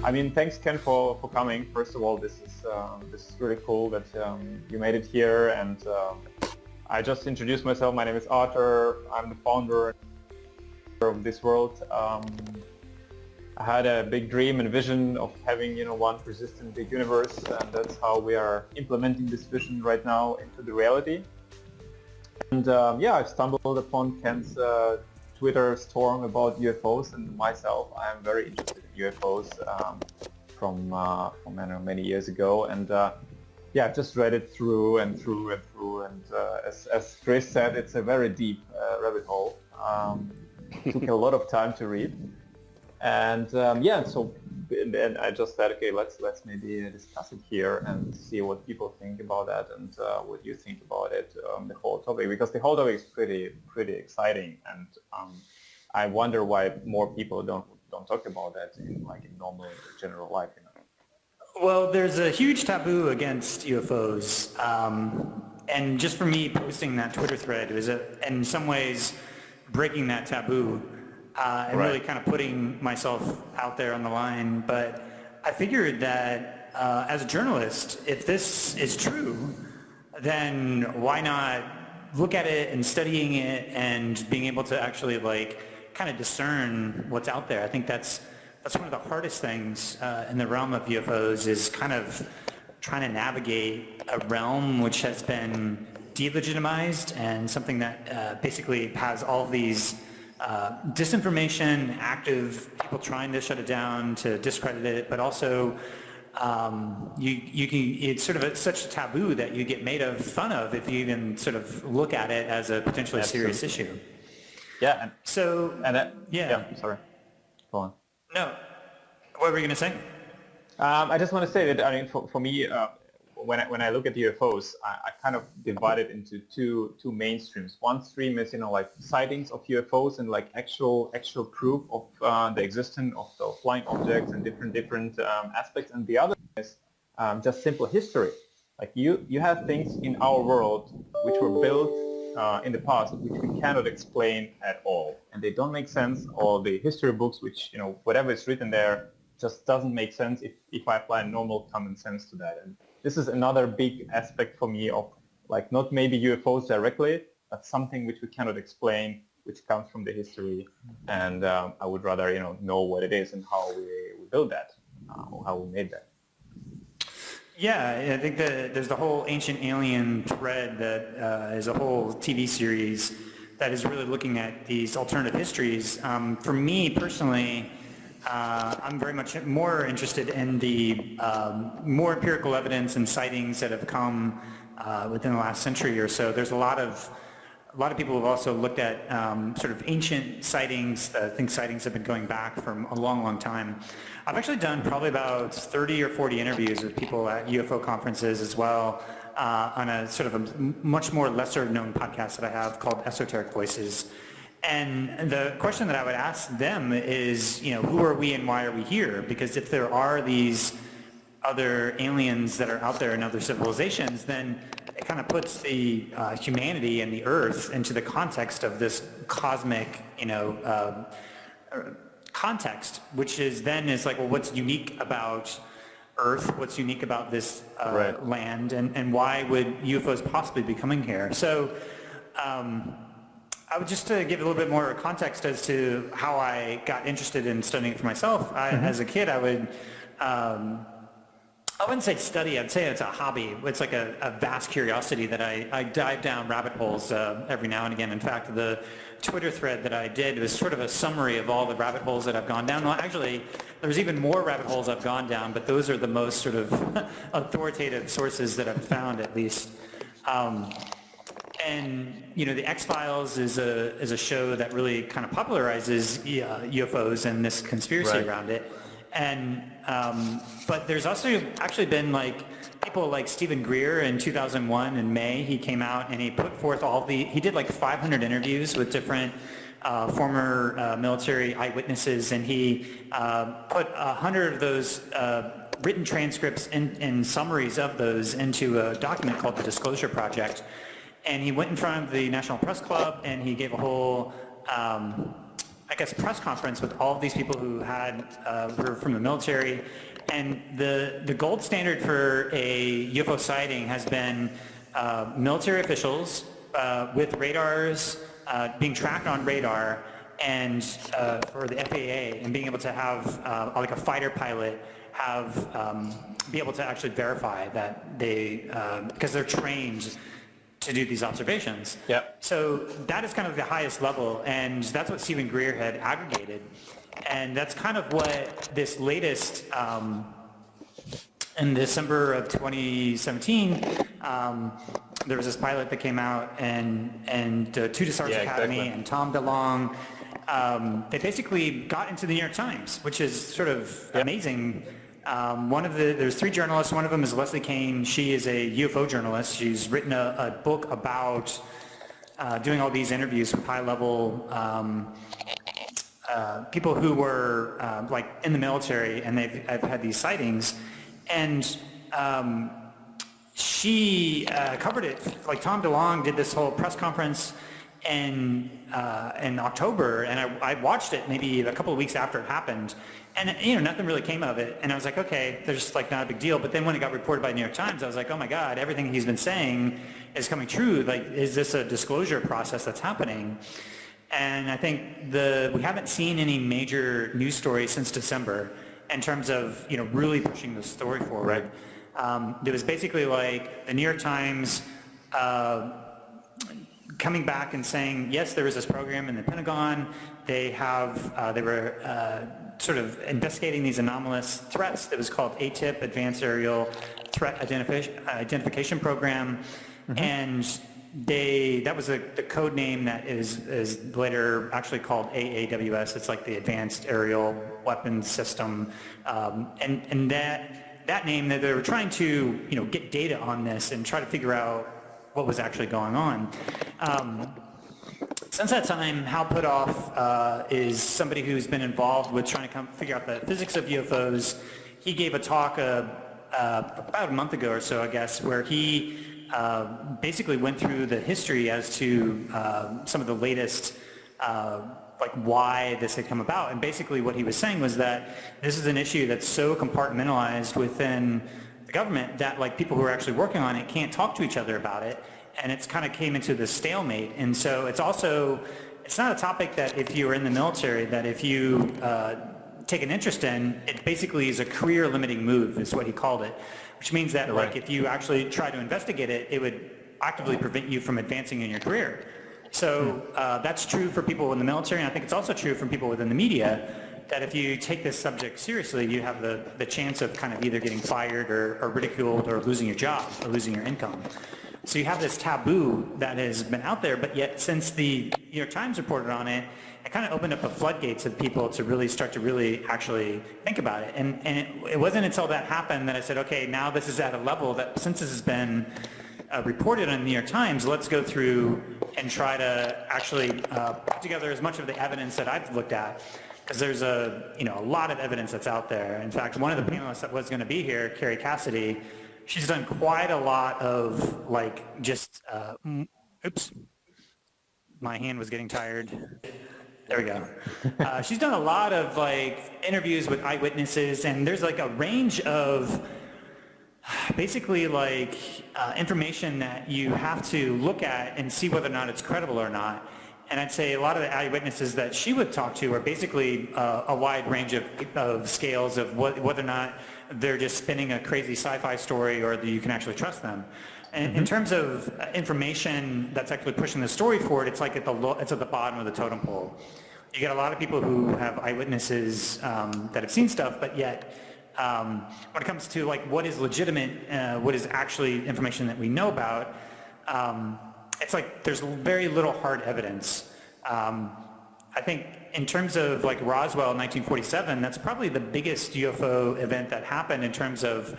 I mean, thanks, Ken, for coming. First of all, this is really cool that you made it here. And I just introduced myself. My name is Arthur. I'm the founder of this world. I had a big dream and vision of having, one persistent big universe, and that's how we are implementing this vision right now into the reality. And yeah, I've stumbled upon Ken's Twitter storm about UFOs, and myself, I am very interested in UFOs from many years ago, and yeah, I've just read it through and through and through, and as Chris said, it's a very deep rabbit hole. Took a lot of time to read, and yeah, so and I just said, okay, let's maybe discuss it here and see what people think about that, and what you think about it, the whole topic, because the whole topic is pretty exciting, and I wonder why more people don't talk about that in normal general life. Well, there's a huge taboo against UFOs, and just for me posting that Twitter thread was in some ways breaking that taboo. And Right. really kind of putting myself out there on the line. But I figured that as a journalist, if this is true, then why not look at it and studying it and being able to actually kind of discern what's out there. I think that's one of the hardest things in the realm of UFOs, is kind of trying to navigate a realm which has been delegitimized, and something that basically has all these disinformation, active people trying to shut it down, to discredit it, but also it's sort of such a taboo that you get made fun of if you even sort of look at it as a potentially serious issue. Yeah. Yeah. Sorry. Go on. No. What were you going to say? I just want to say that, I mean, for me, when I look at UFOs, I kind of divide it into two mainstreams. One stream is, sightings of UFOs and actual proof of the existence of the flying objects and different aspects, and the other is just simple history. Like you have things in our world which were built in the past which we cannot explain at all, and they don't make sense. Or the history books, which whatever is written there just doesn't make sense if I apply normal common sense to that. And this is another big aspect for me of not maybe UFOs directly, but something which we cannot explain, which comes from the history, and I would rather know what it is and how we built that, or how we made that. Yeah, I think there's the whole Ancient Alien thread that is a whole TV series that is really looking at these alternative histories. For me personally, I'm very much more interested in the more empirical evidence and sightings that have come within the last century or so. There's a lot of people have also looked at sort of ancient sightings. I think sightings have been going back from a long time. I've actually done probably about 30 or 40 interviews with people at UFO conferences as well, on a sort of a much more lesser known podcast that I have called Esoteric Voices. And the question that I would ask them is, who are we and why are we here? Because if there are these other aliens that are out there in other civilizations, then it kind of puts the humanity and the Earth into the context of this cosmic, context, which is well, what's unique about Earth? What's unique about this Right. land? And why would UFOs possibly be coming here? So I would just to give a little bit more context as to how I got interested in studying it for myself. As a kid, I wouldn't say study, I'd say it's a hobby. It's like a vast curiosity that I dive down rabbit holes every now and again. In fact, the Twitter thread that I did was sort of a summary of all the rabbit holes that I've gone down. Well, actually, there's even more rabbit holes I've gone down, but those are the most sort of authoritative sources that I've found, at least. And the X-Files is a show that really kind of popularizes UFOs and this conspiracy Right. around it. And but there's also actually been like people like Stephen Greer in 2001 in May. He came out and he put forth he did like 500 interviews with different former military eyewitnesses, and he put 100 of those written transcripts and summaries of those into a document called the Disclosure Project. And he went in front of the National Press Club and he gave a whole I guess press conference with all of these people who were from the military. And the gold standard for a UFO sighting has been military officials with radars being tracked on radar, and for the FAA, and being able to have like a fighter pilot be able to actually verify that because they're trained to do these observations. Yep. So that is kind of the highest level, and that's what Stephen Greer had aggregated. And that's kind of what this latest, in December of 2017, there was this pilot that came out, and Two Stars Academy and Tom DeLonge, they basically got into the New York Times, which is sort of amazing. There's 3 journalists. One of them is Leslie Kane. She is a UFO journalist. She's written a book about doing all these interviews with high-level people who were like in the military, and I've had these sightings. And she covered it. Like Tom DeLonge did this whole press conference in October, and I watched it maybe a couple of weeks after it happened. And nothing really came of it, and I was like, okay, there's just like not a big deal. But then when it got reported by New York Times, I was like, oh my God, everything he's been saying is coming true. Like, is this a disclosure process that's happening? And I think we haven't seen any major news stories since December in terms of really pushing the story forward. Right. It was basically like the New York Times coming back and saying, yes, there was this program in the Pentagon. They were sort of investigating these anomalous threats that was called ATIP, Advanced Aerial Threat Identification Program. Mm-hmm. And that was the code name that is later actually called AAWS. It's like the Advanced Aerial Weapons System. And that name, that they were trying to get data on this and try to figure out what was actually going on. Since that time, Hal Puthoff is somebody who's been involved with trying to figure out the physics of UFOs. He gave a talk about a month ago or so, I guess, where he basically went through the history as to some of the latest, like why this had come about. And basically what he was saying was that this is an issue that's so compartmentalized within the government that like people who are actually working on it can't talk to each other about it. And it's kind of came into this stalemate. And so it's not a topic that if you're in the military, that if you take an interest in, it basically is a career limiting move, is what he called it, which means that like if you actually try to investigate it, it would actively prevent you from advancing in your career. So that's true for people in the military, and I think it's also true for people within the media, that if you take this subject seriously, you have the chance of kind of either getting fired or ridiculed or losing your job or losing your income. So you have this taboo that has been out there, but yet since the New York Times reported on it, it kind of opened up the floodgates of people to really start to really actually think about it. And it wasn't until that happened that I said, okay, now this is at a level that since this has been reported on the New York Times, let's go through and try to actually put together as much of the evidence that I've looked at. Because there's a lot of evidence that's out there. In fact, one of the panelists that was going to be here, Carrie Cassidy, she's done quite a lot of like just, oops, my hand was getting tired. There we go. She's done a lot of like interviews with eyewitnesses, and there's like a range of basically like information that you have to look at and see whether or not it's credible or not. And I'd say a lot of the eyewitnesses that she would talk to are basically a wide range of scales of whether or not they're just spinning a crazy sci-fi story or that you can actually trust them. And in terms of information that's actually pushing the story forward, it's like it's at the bottom of the totem pole. You get a lot of people who have eyewitnesses that have seen stuff, but yet when it comes to like what is legitimate, what is actually information that we know about, it's like there's very little hard evidence. I think in terms of like Roswell in 1947, that's probably the biggest UFO event that happened in terms of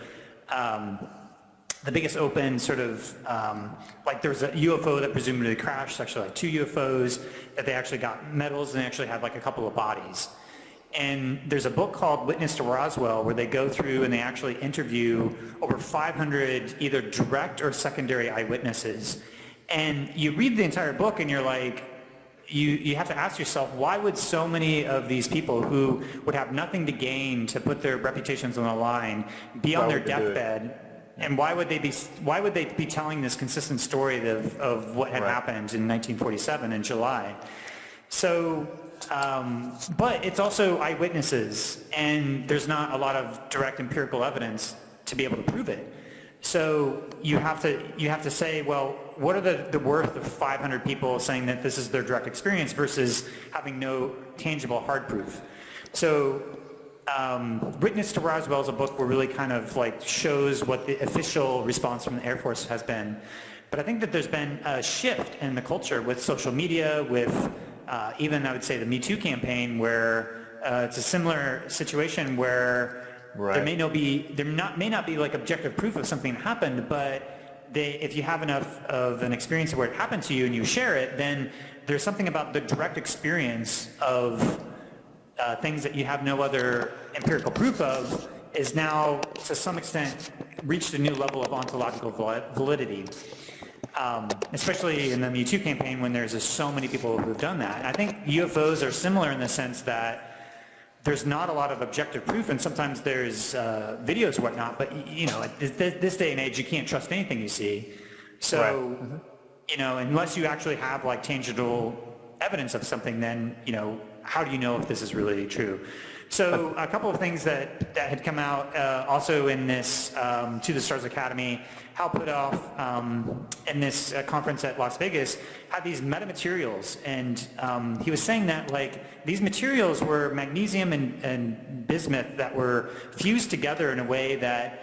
the biggest open sort of, like there was a UFO that presumably crashed, actually like 2 UFOs, that they actually got medals and they actually had like a couple of bodies. And there's a book called Witness to Roswell where they go through and they actually interview over 500 either direct or secondary eyewitnesses. And you read the entire book and you're like, you have to ask yourself, why would so many of these people who would have nothing to gain to put their reputations on the line be on their deathbed? And why would they be telling this consistent story of what had happened in 1947 in July? So, but it's also eyewitnesses, and there's not a lot of direct empirical evidence to be able to prove it. So you have to say, well, what are the worth of 500 people saying that this is their direct experience versus having no tangible hard proof? So Witness to Roswell is a book where really kind of like shows what the official response from the Air Force has been. But I think that there's been a shift in the culture with social media, with even I would say the Me Too campaign, where it's a similar situation where there may not be like objective proof of something that happened, but if you have enough of an experience where it happened to you and you share it, then there's something about the direct experience of things that you have no other empirical proof of is now to some extent reached a new level of ontological validity. Especially in the Me Too campaign when there's just so many people who've done that. I think UFOs are similar in the sense that there's not a lot of objective proof, and sometimes there's videos or whatnot, but you know, at this day and age, you can't trust anything you see. So, you know, unless you actually have like tangible evidence of something, then, you know, how do you know if this is really true? So a couple of things that had come out also in this To the Stars Academy, Hal Puthoff in this conference at Las Vegas had these metamaterials, and he was saying that like these materials were magnesium and bismuth that were fused together in a way that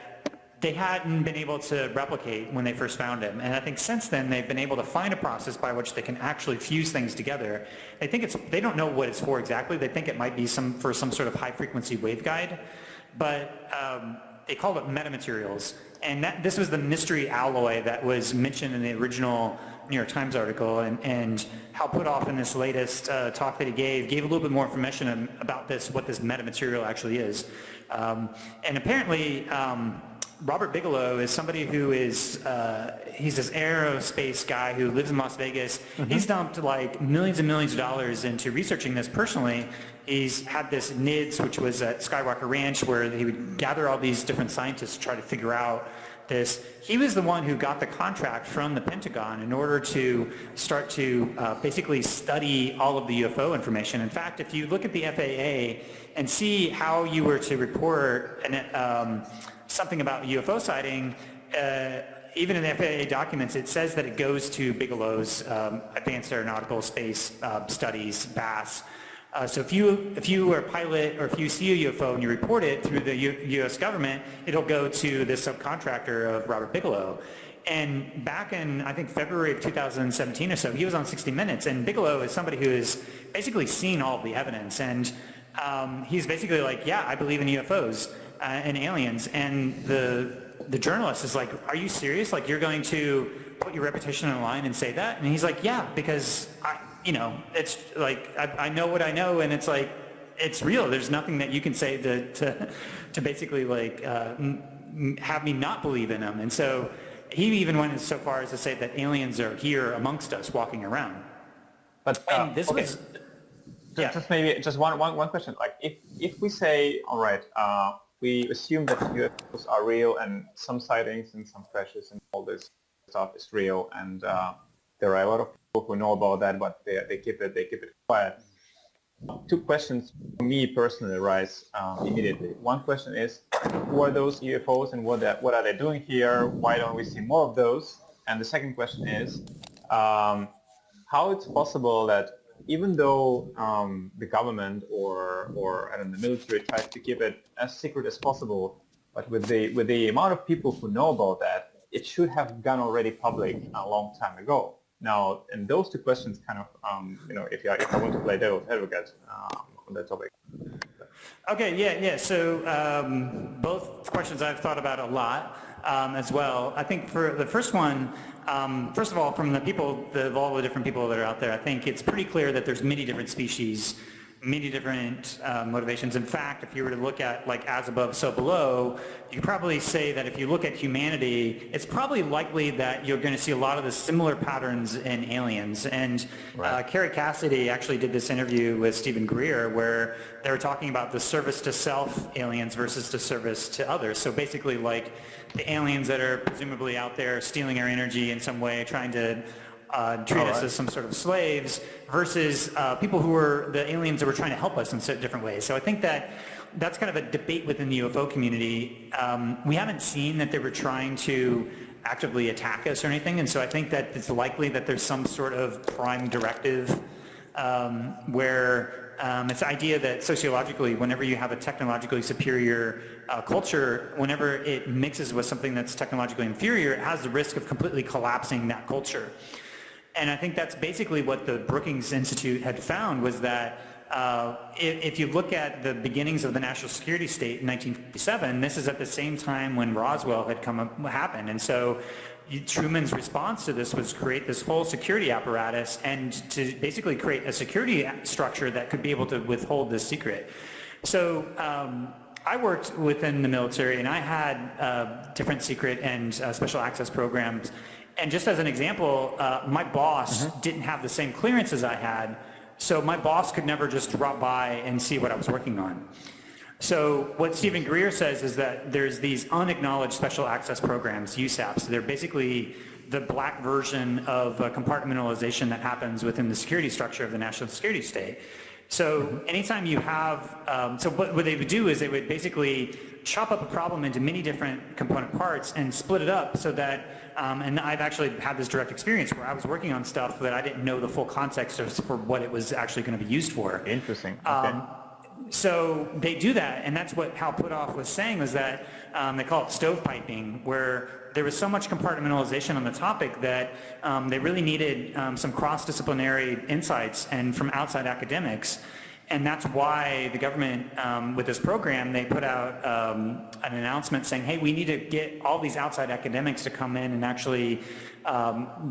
they hadn't been able to replicate when they first found him. And I think since then they've been able to find a process by which they can actually fuse things together. They don't know what it's for exactly. They think it might be for some sort of high frequency waveguide, but they called it metamaterials. And this was the mystery alloy that was mentioned in the original New York Times article, and Hal Puthoff in this latest talk that he gave a little bit more information about what this metamaterial actually is. And apparently, Robert Bigelow is somebody who is, he's this aerospace guy who lives in Las Vegas. He's dumped like millions and millions of dollars into researching this personally. He's had this NIDS, which was at Skywalker Ranch, where he would gather all these different scientists to try to figure out this. He was the one who got the contract from the Pentagon in order to start to basically study all of the UFO information. In fact, if you look at the FAA and see how you were to report something about UFO sighting, even in the FAA documents, it says that it goes to Bigelow's Advanced Aeronautical Space Studies, BASS. So if you are a pilot, or if you see a UFO and you report it through the U.S. government, it'll go to the subcontractor of Robert Bigelow. And back in, I think, February of 2017 or so, he was on 60 Minutes, and Bigelow is somebody who has basically seen all of the evidence, and he's basically like, yeah, I believe in UFOs and aliens. And the journalist is like, are you serious? Like, you're going to put your reputation on the line and say that? And he's like, yeah, because it's like, I know what I know, and it's like, it's real. There's nothing that you can say to basically like have me not believe in them. And so he even went so far as to say that aliens are here amongst us walking around. But this okay. was... Just maybe just one question. Like if we say, all right, we assume that UFOs are real and some sightings and some crashes and all this stuff is real, and there are a lot of people who know about that, but they keep it quiet. Two questions for me personally arise immediately. One question is, who are those UFOs and what are they doing here? Why don't we see more of those? And the second question is, how it's possible that even though the government or I don't know, the military tries to keep it as secret as possible, but with the amount of people who know about that, it should have gone already public a long time ago. Now, and those two questions kind of, if I want to play devil's advocate on that topic. Okay, yeah. So both questions I've thought about a lot as well. I think for the first one, first of all, from all the different people that are out there, I think it's pretty clear that there's many different species, many different motivations. In fact, if you were to look at like as above, so below, you could probably say that if you look at humanity, it's probably likely that you're going to see a lot of the similar patterns in aliens. And Carrie Cassidy actually did this interview with Stephen Greer where they were talking about the service to self aliens versus the service to others. So basically like the aliens that are presumably out there stealing our energy in some way, trying to treat us as some sort of slaves versus people who were the aliens that were trying to help us in different ways. So I think that's kind of a debate within the UFO community. We haven't seen that they were trying to actively attack us or anything, and so I think that it's likely that there's some sort of prime directive where it's the idea that sociologically, whenever you have a technologically superior culture, whenever it mixes with something that's technologically inferior, it has the risk of completely collapsing that culture. And I think that's basically what the Brookings Institute had found was that if you look at the beginnings of the national security state in 1957, this is at the same time when Roswell had happened. And so Truman's response to this was create this whole security apparatus and to basically create a security structure that could be able to withhold this secret. So I worked within the military and I had different secret and special access programs. And just as an example, my boss didn't have the same clearance as I had, so my boss could never just drop by and see what I was working on. So what Stephen Greer says is that there's these unacknowledged special access programs, USAPs. They're basically the black version of compartmentalization that happens within the security structure of the national security state. So anytime you have, so what they would do is they would basically chop up a problem into many different component parts and split it up so that, and I've actually had this direct experience where I was working on stuff that I didn't know the full context of for what it was actually going to be used for. Interesting. Okay. So they do that, and that's what Hal Puthoff was saying was that they call it stovepiping, where there was so much compartmentalization on the topic that they really needed some cross-disciplinary insights and from outside academics. And that's why the government, with this program, they put out an announcement saying, hey, we need to get all these outside academics to come in and actually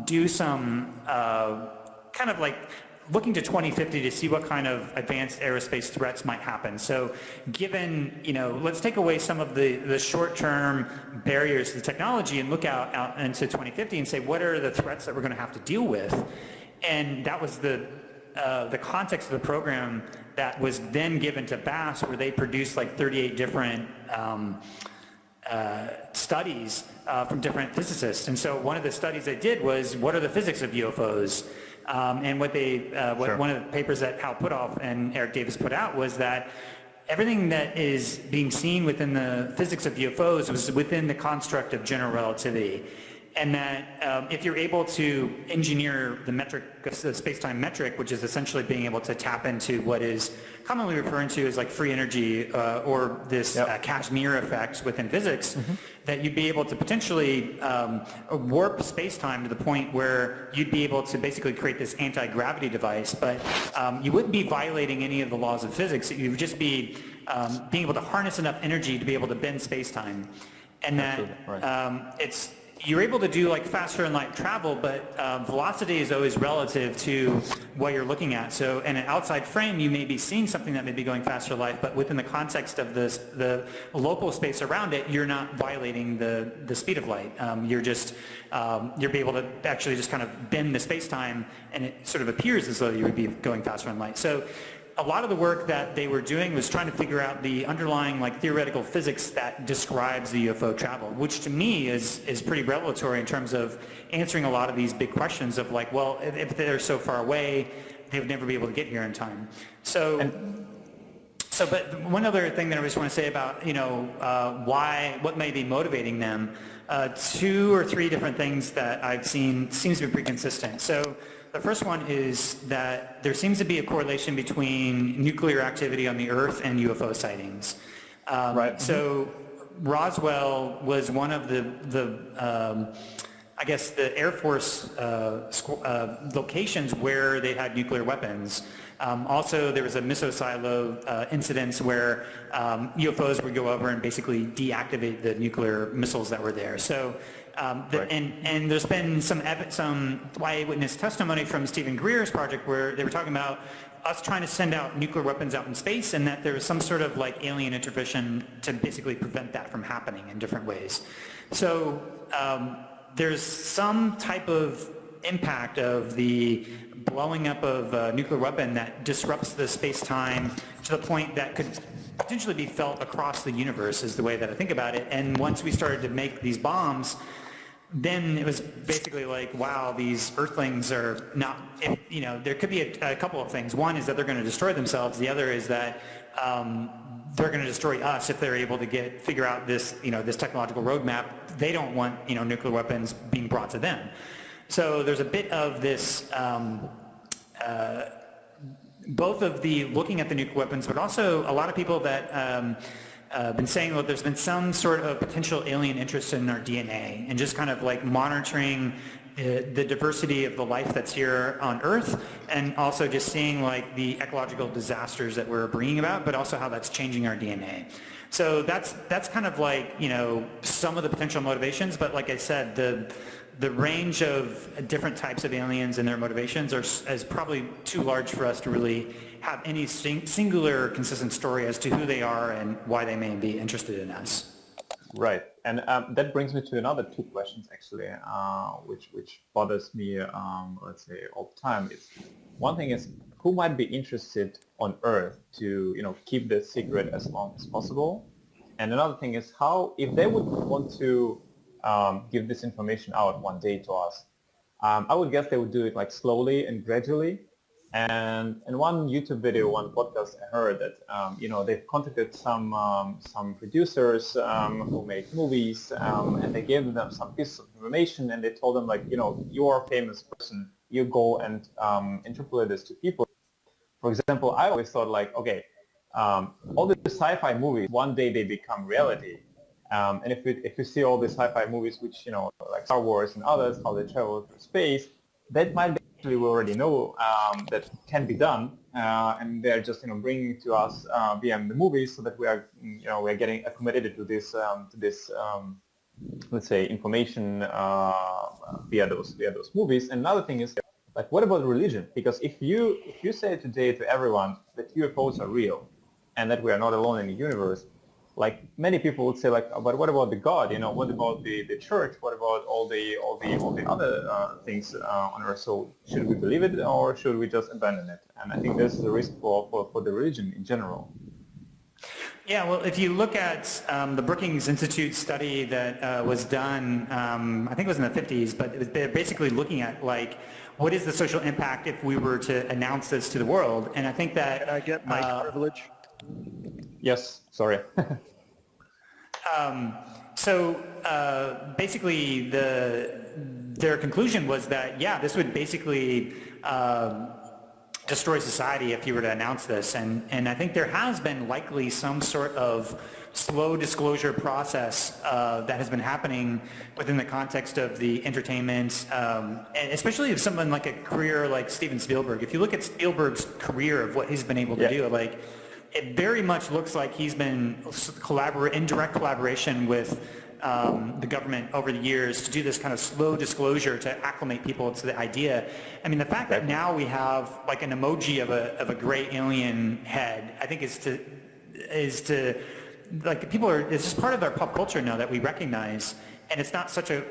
do some kind of like looking to 2050 to see what kind of advanced aerospace threats might happen. So given, let's take away some of the short-term barriers to technology and look out into 2050 and say, what are the threats that we're going to have to deal with? And that was the context of the program that was then given to BASS, where they produced like 38 different studies from different physicists. And so one of the studies they did was, what are the physics of UFOs? And what one of the papers that Hal Puthoff and Eric Davis put out was that everything that is being seen within the physics of UFOs was within the construct of general relativity. And that if you're able to engineer the metric, the space-time metric, which is essentially being able to tap into what is commonly referred to as like free energy or this Casimir effect within physics, that you'd be able to potentially warp space-time to the point where you'd be able to basically create this anti-gravity device, but you wouldn't be violating any of the laws of physics. You would just be being able to harness enough energy to be able to bend space-time. And that you're able to do like faster than light travel, but velocity is always relative to what you're looking at. So in an outside frame, you may be seeing something that may be going faster than light, but within the context of the local space around it, you're not violating the speed of light. You're just, you're able to actually just kind of bend the space-time, and it sort of appears as though you would be going faster than light. So a lot of the work that they were doing was trying to figure out the underlying like theoretical physics that describes the UFO travel, which to me is pretty revelatory in terms of answering a lot of these big questions of like, well, if they're so far away, they would never be able to get here in time. But one other thing that I just want to say about, what may be motivating them, 2 or 3 different things that I've seen seems to be pretty consistent. So the first one is that there seems to be a correlation between nuclear activity on the Earth and UFO sightings. So Roswell was one of the I guess, the Air Force locations where they had nuclear weapons. Also, there was a missile silo incidents where UFOs would go over and basically deactivate the nuclear missiles that were there. So, and there's been some eyewitness testimony from Stephen Greer's project where they were talking about us trying to send out nuclear weapons out in space, and that there was some sort of like alien intervention to basically prevent that from happening in different ways. So there's some type of impact of the blowing up of a nuclear weapon that disrupts the space-time to the point that could potentially be felt across the universe, is the way that I think about it. And once we started to make these bombs, then it was basically like, wow, these Earthlings are not, you know, there could be a couple of things. One is that they're going to destroy themselves. The other is that they're going to destroy us if they're able to figure out this, you know, this technological roadmap. They don't want, you know, nuclear weapons being brought to them. So there's a bit of this, both of the looking at the nuclear weapons, but also a lot of people that been saying that there's been some sort of potential alien interest in our DNA, and just kind of like monitoring the diversity of the life that's here on Earth, and also just seeing like the ecological disasters that we're bringing about, but also how that's changing our DNA. So that's kind of like, you know, some of the potential motivations, but like I said, the range of different types of aliens and their motivations is probably too large for us to really have any singular consistent story as to who they are and why they may be interested in us. Right, and that brings me to another two questions actually, which bothers me, let's say, all the time. One thing is, who might be interested on Earth to, you know, keep this secret as long as possible? And another thing is, how, if they would want to give this information out one day to us, I would guess they would do it like slowly and gradually. And in one YouTube video, one podcast, I heard that you know, they've contacted some producers who make movies, and they gave them some pieces of information, and they told them, like, you know, you are a famous person, you go and interpolate this to people. For example, I always thought, like, okay, all the sci-fi movies, one day they become reality. And if you see all the sci-fi movies, which, you know, like Star Wars and others, how they travel through space, that might be actually, we already know that can be done, and they're just, you know, bringing it to us via the movies, so that we are, you know, we are getting accommodated to this let's say, information via those movies. And another thing is, like, what about religion? Because if you say today to everyone that UFOs are real and that we are not alone in the universe, like, many people would say, like, but what about the God? You know, what about the church? What about all the other things on Earth? So should we believe it, or should we just abandon it? And I think this is a risk for the religion in general. Yeah, well, if you look at the Brookings Institute study that was done, I think it was in the 50s, but they're basically looking at, like, what is the social impact if we were to announce this to the world? And I think that... Can I get my privilege? Yes, sorry. So basically their conclusion was that, yeah, this would basically destroy society if you were to announce this. And I think there has been likely some sort of slow disclosure process that has been happening within the context of the entertainment, and especially if someone like a career like Steven Spielberg. If you look at Spielberg's career of what he's been able to do, like, it very much looks like he's been in direct collaboration with the government over the years to do this kind of slow disclosure to acclimate people to the idea. I mean, the fact that now we have like an emoji of a gray alien head, I think is to like, people are, it's just part of our pop culture now that we recognize. And it's not such I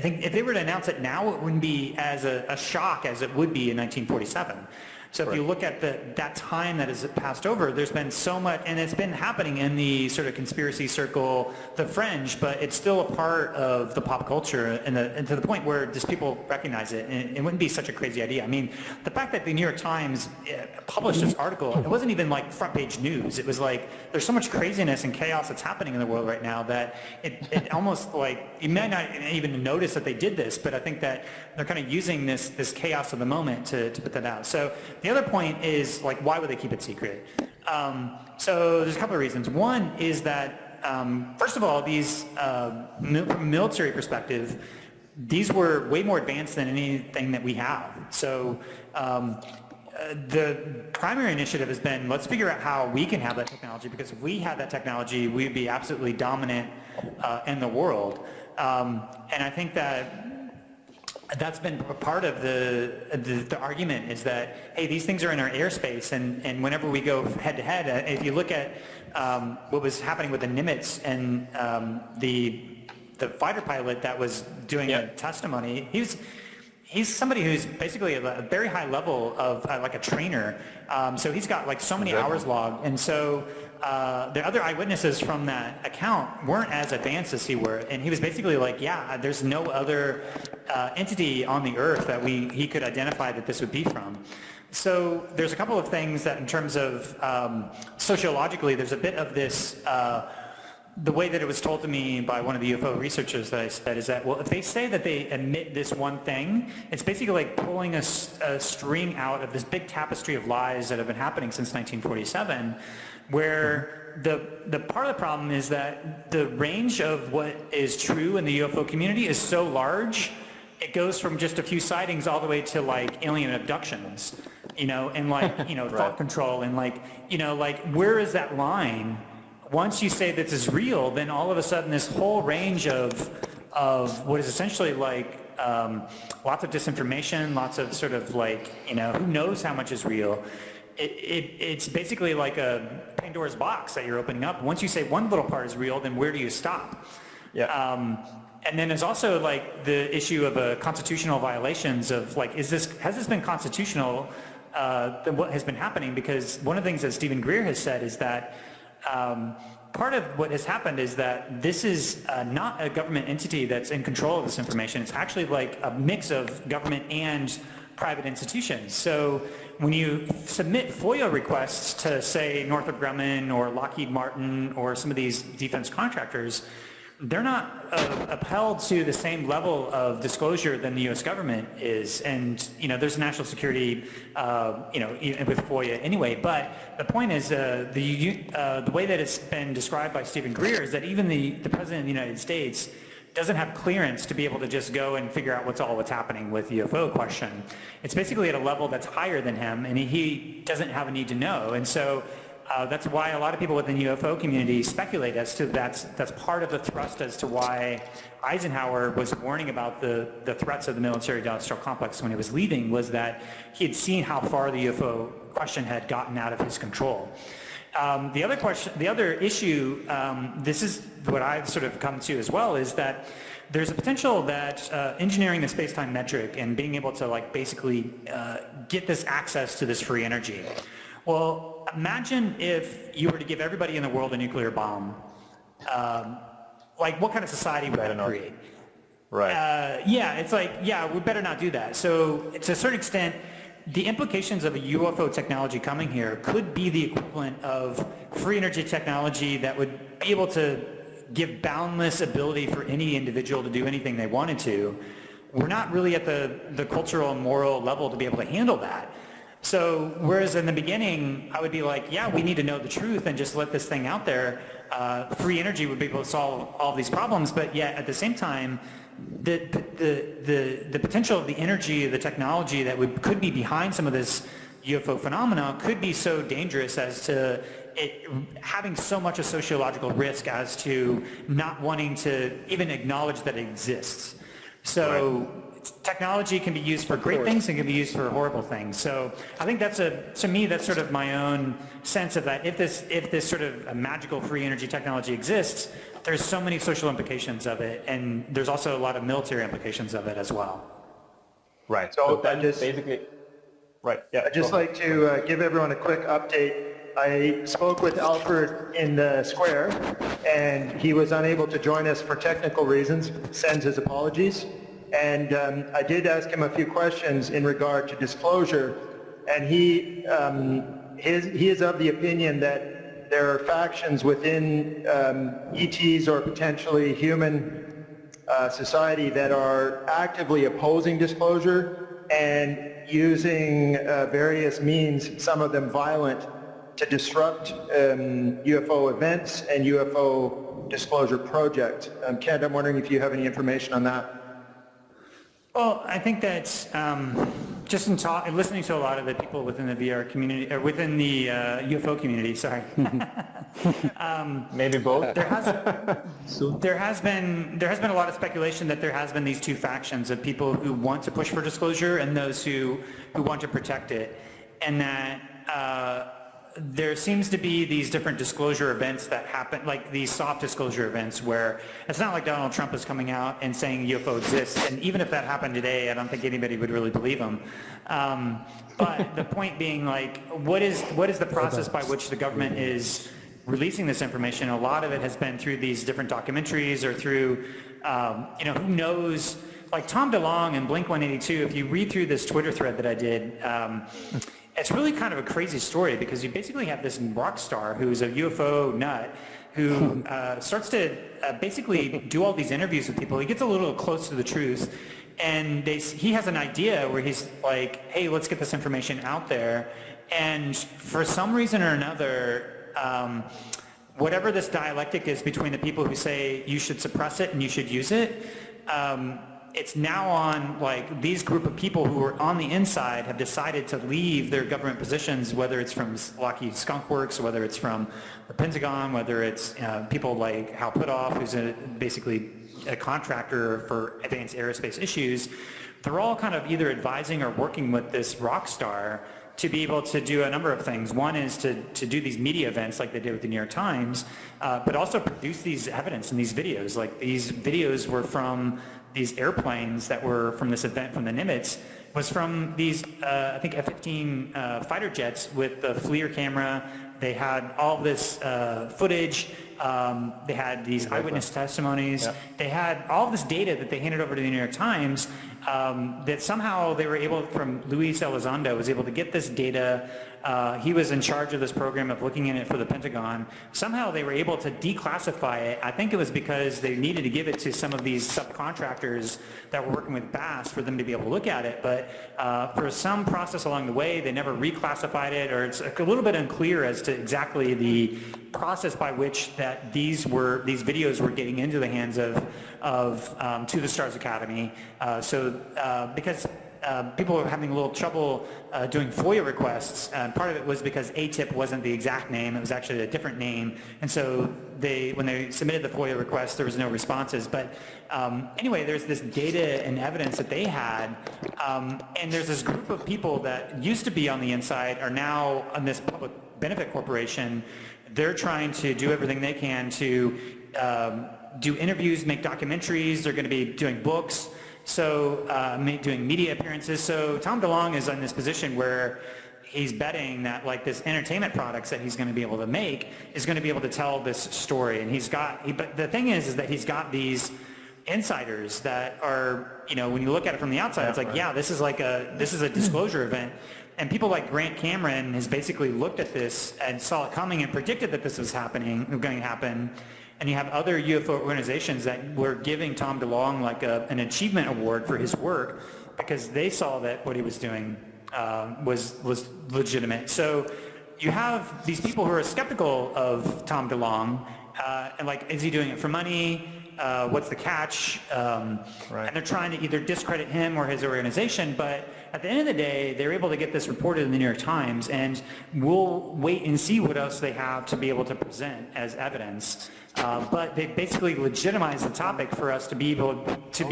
think if they were to announce it now, it wouldn't be as a shock as it would be in 1947. So if you look at that time that has passed over, there's been so much, and it's been happening in the sort of conspiracy circle, the fringe, but it's still a part of the pop culture, and to the point where just people recognize it, and it wouldn't be such a crazy idea. I mean, the fact that the New York Times published this article, it wasn't even like front page news. It was like, there's so much craziness and chaos that's happening in the world right now that it almost, like, you may not even notice that they did this, but I think that they're kind of using this chaos of the moment to put that out. So the other point is, like, why would they keep it secret? So there's a couple of reasons. One is that first of all, these, from a military perspective, these were way more advanced than anything that we have. So the primary initiative has been, let's figure out how we can have that technology, because if we had that technology, we'd be absolutely dominant in the world. And I think that's been a part of the argument, is that, hey, these things are in our airspace, and whenever we go head to head, if you look at what was happening with the Nimitz and the fighter pilot that was doing a testimony, he's somebody who's basically at a very high level of like a trainer. So he's got like so many hours logged, and so the other eyewitnesses from that account weren't as advanced as he were, and he was basically like, yeah, there's no other entity on the earth that he could identify that this would be from. So there's a couple of things that, in terms of sociologically, there's a bit of this, the way that it was told to me by one of the UFO researchers that I said is that, well, if they say that they emit this one thing, it's basically like pulling a string out of this big tapestry of lies that have been happening since 1947, where the part of the problem is that the range of what is true in the UFO community is so large. It goes from just a few sightings all the way to like alien abductions, and like, thought control, and like, like, where is that line? Once you say this is real, then all of a sudden this whole range of what is essentially like lots of disinformation, lots of sort of like, who knows how much is real. It's basically like a Pandora's box that you're opening up. Once you say one little part is real, then where do you stop? Yeah. And then there's also like the issue of constitutional violations of like, has this been constitutional, what has been happening? Because one of the things that Stephen Greer has said is that part of what has happened is that this is not a government entity that's in control of this information. It's actually like a mix of government and private institutions. So when you submit FOIA requests to, say, Northrop Grumman or Lockheed Martin or some of these defense contractors, they're not upheld to the same level of disclosure than the U.S. government is, and there's national security, even with FOIA anyway. But the point is, the way that it's been described by Stephen Greer is that even the President of the United States doesn't have clearance to be able to just go and figure out what's happening with the UFO question. It's basically at a level that's higher than him, and he doesn't have a need to know, and so. That's why a lot of people within the UFO community speculate as to that's part of the thrust as to why Eisenhower was warning about the threats of the military-industrial complex when he was leaving, was that he had seen how far the UFO question had gotten out of his control. The other issue, this is what I've sort of come to as well, is that there's a potential that engineering the space-time metric and being able to like basically get this access to this free energy. Well, imagine if you were to give everybody in the world a nuclear bomb. Like, what kind of society would that create? Right. It's like, we better not do that. So, to a certain extent, the implications of a UFO technology coming here could be the equivalent of free energy technology that would be able to give boundless ability for any individual to do anything they wanted to. We're not really at the cultural and moral level to be able to handle that. So whereas in the beginning, I would be like, yeah, we need to know the truth and just let this thing out there. Free energy would be able to solve all these problems, but yet at the same time, the potential of the energy, the technology that could be behind some of this UFO phenomena could be so dangerous as to it having so much a sociological risk as to not wanting to even acknowledge that it exists. So. Right. Technology can be used for great things and can be used for horrible things. So I think to me, that's sort of my own sense of that. If this sort of a magical free energy technology exists, there's so many social implications of it, and there's also a lot of military implications of it as well. Right. So that is basically right. Yeah. I'd just like to give everyone a quick update. I spoke with Alfred in the square, and he was unable to join us for technical reasons. Sends his apologies. And I did ask him a few questions in regard to disclosure, and he is of the opinion that there are factions within ETs or potentially human society that are actively opposing disclosure and using various means, some of them violent, to disrupt UFO events and UFO disclosure project. Kent, I'm wondering if you have any information on that. Well, I think that just in listening to a lot of the people within the VR community, or within the UFO community, sorry. Maybe both. There has been a lot of speculation that there has been these two factions of people who want to push for disclosure and those who want to protect it, and that there seems to be these different disclosure events that happen, like these soft disclosure events, where it's not like Donald Trump is coming out and saying UFO exists, and even if that happened today, I don't think anybody would really believe him. But the point being, like, what is the process by which the government is releasing this information? A lot of it has been through these different documentaries or through, who knows, like Tom DeLonge and Blink-182, if you read through this Twitter thread that I did, it's really kind of a crazy story because you basically have this rock star who's a UFO nut who starts to basically do all these interviews with people. He gets a little close to the truth, and he has an idea where he's like, hey, let's get this information out there. And for some reason or another, whatever this dialectic is between the people who say you should suppress it and you should use it, it's now on, like, these group of people who are on the inside have decided to leave their government positions, whether it's from Lockheed Skunk Works, whether it's from the Pentagon, whether it's people like Hal Puthoff, who's basically a contractor for advanced aerospace issues. They're all kind of either advising or working with this rock star to be able to do a number of things. One is to do these media events like they did with the New York Times, but also produce these evidence and these videos. Like, these videos were from these airplanes that were from this event from the Nimitz, was from these, I think, F-15 fighter jets with the FLIR camera. They had all this footage. They had these eyewitness testimonies. Yep. They had all this data that they handed over to the New York Times, that somehow they were able, from Luis Elizondo, was able to get this data. He was in charge of this program of looking at it for the Pentagon. Somehow they were able to declassify it. I think it was because they needed to give it to some of these subcontractors that were working with BASS for them to be able to look at it. But for some process along the way, they never reclassified it, or it's a little bit unclear as to exactly the process by which that these videos were getting into the hands of To the Stars Academy. Because people were having a little trouble doing FOIA requests. Part of it was because ATIP wasn't the exact name; it was actually a different name. And so when they submitted the FOIA request, there was no responses. But anyway, there's this data and evidence that they had, and there's this group of people that used to be on the inside are now on this public benefit corporation. They're trying to do everything they can to do interviews, make documentaries. They're going to be doing books. So doing media appearances. So Tom DeLonge is in this position where he's betting that, like, this entertainment products that he's going to be able to make is going to be able to tell this story. And but the thing is that he's got these insiders that are, when you look at it from the outside, it's like, yeah, this is a disclosure event. And people like Grant Cameron has basically looked at this and saw it coming and predicted that this was going to happen. And you have other UFO organizations that were giving Tom DeLonge like an achievement award for his work because they saw that what he was doing was legitimate. So you have these people who are skeptical of Tom DeLonge, and like, is he doing it for money? What's the catch? Right. And they're trying to either discredit him or his organization, but at the end of the day, they're able to get this reported in the New York Times, and we'll wait and see what else they have to be able to present as evidence. But they basically legitimize the topic for us to be able to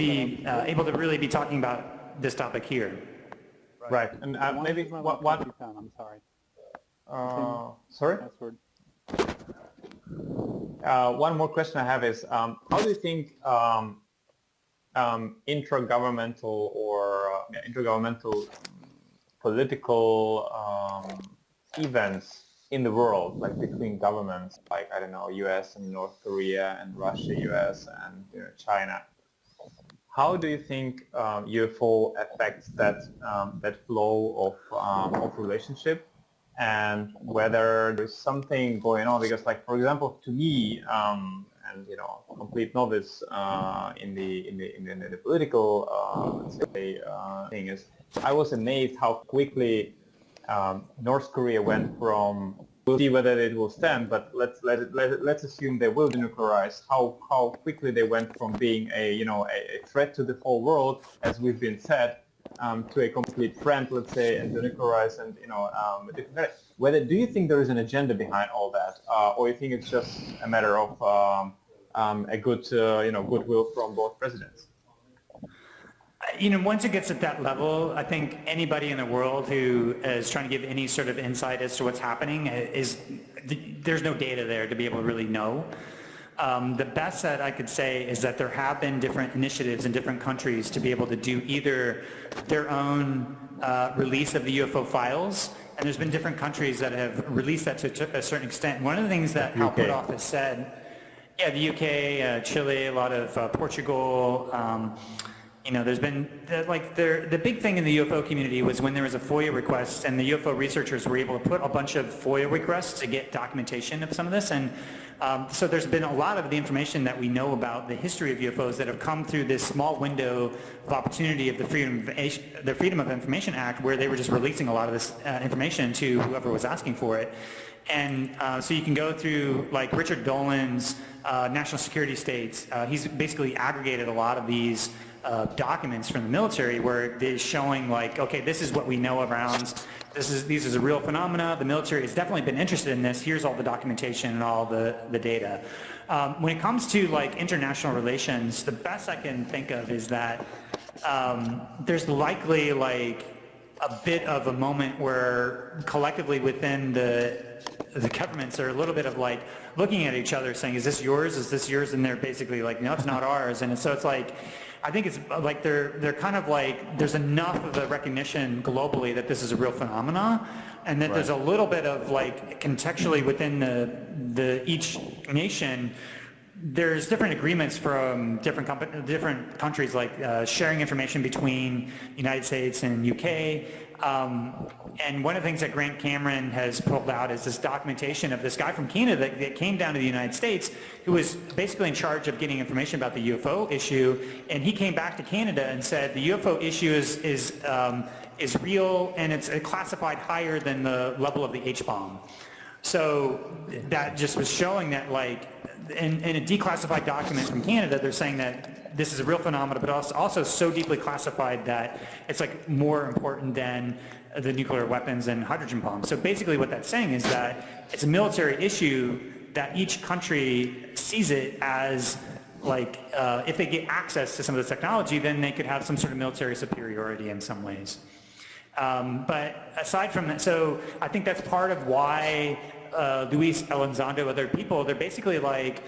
really be talking about this topic here. Right. And maybe what? I'm sorry. Sorry. One more question I have is, how do you think intergovernmental political events in the world, like between governments, like, I don't know, US and North Korea and Russia, US and China, how do you think UFO affects that flow of relationship? And whether there's something going on, because, like, for example, to me, and complete novice in the political thing is, I was amazed how quickly North Korea went from we'll see whether it will stand, but let's assume they will denuclearize. How quickly they went from being a threat to the whole world, as we've been said, to a complete friend, let's say, and denuclearize, and whether do you think there is an agenda behind all that, or you think it's just a matter of a good goodwill from both presidents? Once it gets at that level, I think anybody in the world who is trying to give any sort of insight as to what's happening there's no data there to be able to really know. The best that I could say is that there have been different initiatives in different countries to be able to do either their own release of the UFO files, and there's been different countries that have released that to a certain extent. One of the things that Hal Puthoff has said, the UK, Chile, a lot of Portugal, there's been, the big thing in the UFO community was when there was a FOIA request and the UFO researchers were able to put a bunch of FOIA requests to get documentation of some of this. And so there's been a lot of the information that we know about the history of UFOs that have come through this small window of opportunity of the Freedom of Information Act, where they were just releasing a lot of this information to whoever was asking for it. And so you can go through like Richard Dolan's national security states. He's basically aggregated a lot of these documents from the military where they're showing like, okay, this is what we know around, these is a real phenomena, the military has definitely been interested in this, here's all the documentation and all the data. When it comes to like international relations, the best I can think of is that there's likely like a bit of a moment where collectively within the governments are a little bit of like looking at each other saying, is this yours, is this yours? And they're basically like, no, it's not ours. And so it's like, I think it's like they're kind of like, there's enough of a recognition globally that this is a real phenomena, and that there's a little bit of like contextually within the each nation, there's different agreements from different countries, like sharing information between United States and UK. And one of the things that Grant Cameron has pulled out is this documentation of this guy from Canada that came down to the United States, who was basically in charge of getting information about the UFO issue. And he came back to Canada and said the UFO issue is real, and it's classified higher than the level of the H-bomb. So that just was showing that, like, in a declassified document from Canada, they're saying that this is a real phenomenon, but also so deeply classified that it's like more important than the nuclear weapons and hydrogen bombs. So basically what that's saying is that it's a military issue that each country sees it as like, if they get access to some of the technology, then they could have some sort of military superiority in some ways. But aside from that, so I think that's part of why Luis Elizondo, other people, they're basically like,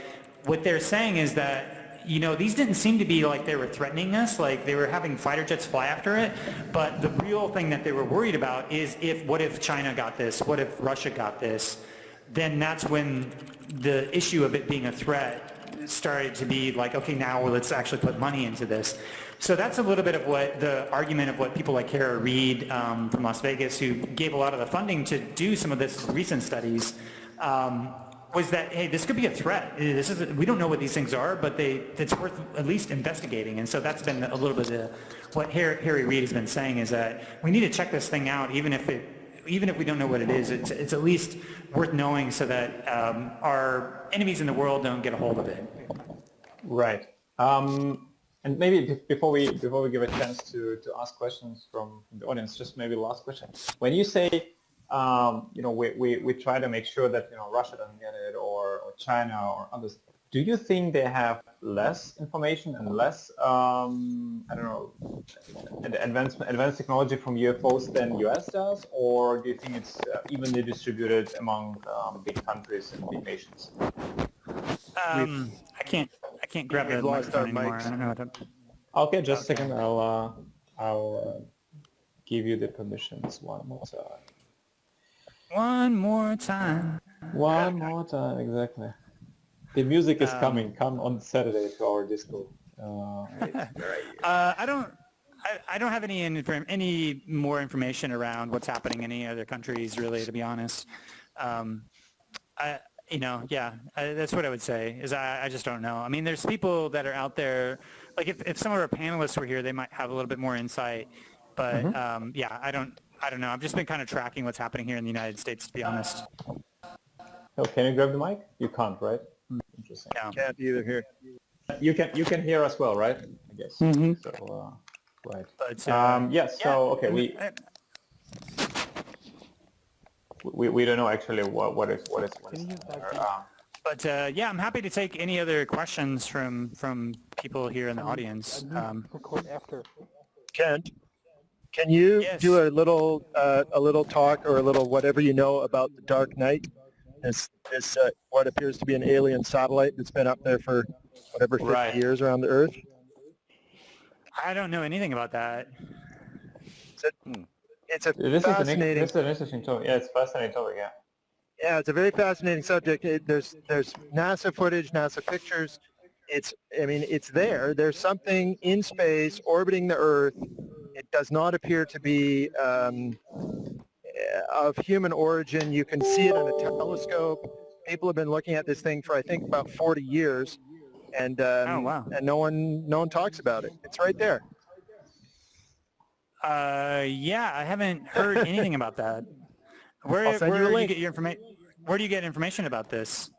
what they're saying is that, you know, these didn't seem to be like they were threatening us, like they were having fighter jets fly after it, but the real thing that they were worried about is what if China got this, what if Russia got this, then that's when the issue of it being a threat started to be like, okay, now let's actually put money into this. So that's a little bit of what the argument of what people like Kara Reed from Las Vegas, who gave a lot of the funding to do some of this recent studies, was that, hey, this could be a threat. We don't know what these things are, but it's worth at least investigating. And so that's been a little bit of what Harry Reid has been saying, is that we need to check this thing out, even if we don't know what it is. It's at least worth knowing so that our enemies in the world don't get a hold of it. Right. And maybe before we give a chance to ask questions from the audience, just maybe last question. When you say, you know, we try to make sure that, you know, Russia doesn't get it, or China or others, do you think they have less information and less, I don't know, advanced technology from UFOs than US does, or do you think it's evenly distributed among big countries and big nations? I can't grab the microphone anymore. I don't know what to... Okay, just a second. I'll give you the permissions one more time. One more time. One more time, exactly. The music is coming. Come on Saturday to our disco. I don't have any more information around what's happening in any other countries, really, to be honest. That's what I would say, is I just don't know. I mean, there's people that are out there, like if some of our panelists were here, they might have a little bit more insight, but I don't know. I've just been kind of tracking what's happening here in the United States, to be honest. Oh, can you grab the mic? You can't, right? Interesting. Yeah. Can't either here. You can hear us well, right? I guess. Mm-hmm. So right. But yes. So okay, we don't know actually what is. But yeah, I'm happy to take any other questions from people here in the audience. Kent, can you Yes. do a little talk or a little whatever you know about the Dark Knight? This what appears to be an alien satellite that's been up there for whatever 50 years around the Earth. I don't know anything about that. It's a This fascinating. is an interesting topic. Yeah, it's a fascinating topic. Yeah. Yeah, it's a very fascinating subject. There's NASA footage, NASA pictures. It's there. There's something in space orbiting the Earth. It does not appear to be of human origin. You can see it on a telescope. People have been looking at this thing for I think about 40 years, and Oh, wow. and no one talks about it. It's right there. Yeah, I haven't heard anything about that. Where send you a do you link. get your information? Where do you get information about this?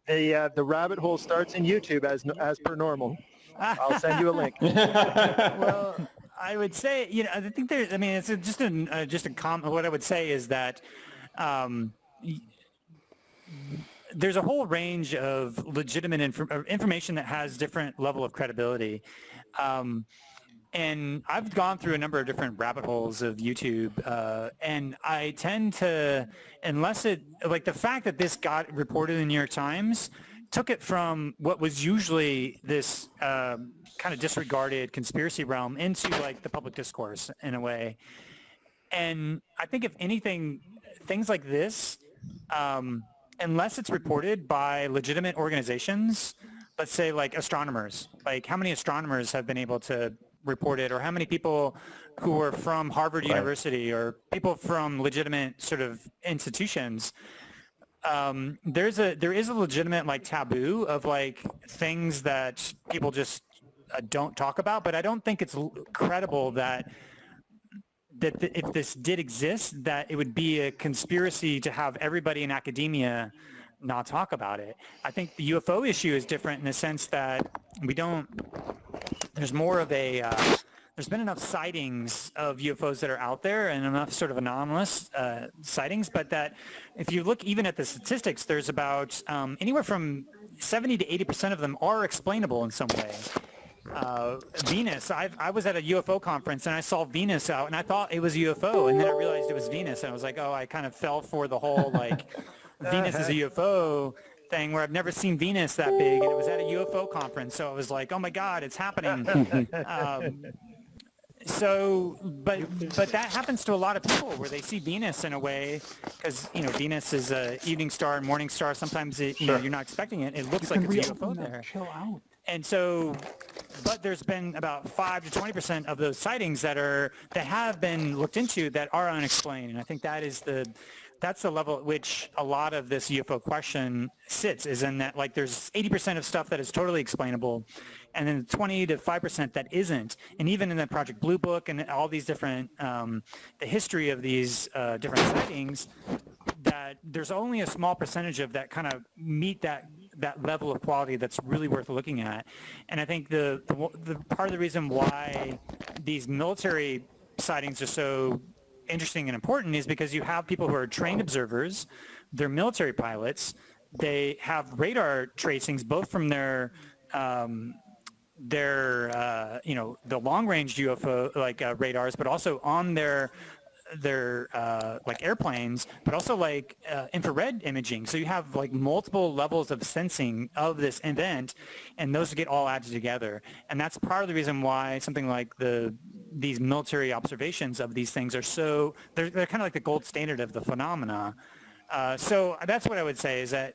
The rabbit hole starts in YouTube as per normal. I'll send you a link. Well, I would say, I think there's, it's just a comment. What I would say is that there's a whole range of legitimate information that has different level of credibility. And I've gone through a number of different rabbit holes of YouTube, and I tend to, the fact that this got reported in the New York Times took it from what was usually this kind of disregarded conspiracy realm into like the public discourse in a way. And I think if anything, things like this, unless it's reported by legitimate organizations, let's say like astronomers, like how many astronomers have been able to report it, or how many people who are from Harvard University or people from legitimate sort of institutions, there is a legitimate like taboo of like things that people just don't talk about. But I don't think it's credible that if this did exist, that it would be a conspiracy to have everybody in academia not talk about it. I think the UFO issue is different in the sense that there's more of a, there's been enough sightings of UFOs that are out there and enough sort of anomalous sightings, but that if you look even at the statistics, there's about anywhere from 70 to 80% of them are explainable in some way. Venus, I was at a UFO conference and I saw Venus out and I thought it was a UFO, and then I realized it was Venus and I was like, oh, I kind of fell for the whole like Venus is a UFO thing where I've never seen Venus that big, and it was at a UFO conference, so I was like, oh my God, it's happening. But that happens to a lot of people where they see Venus in a way, because Venus is a evening star and morning star. Sometimes you're not expecting it. It looks like it's a UFO there. Chill out. And so, but there's been about 5 to 20% of those sightings that have been looked into that are unexplained, and I think that's the level at which a lot of this UFO question sits, is in that like there's 80% of stuff that is totally explainable, and then 20 to 5% that isn't. And even in the Project Blue Book and all these different, the history of these different sightings, that there's only a small percentage of that kind of meet that level of quality that's really worth looking at. And I think the part of the reason why these military sightings are so interesting and important is because you have people who are trained observers, they're military pilots, they have radar tracings both from their the long-range UFO like radars, but also on their like airplanes, but also like infrared imaging. So you have like multiple levels of sensing of this event, and those get all added together. And that's part of the reason why something like these military observations of these things are they're kind of like the gold standard of the phenomena. So that's what I would say, is that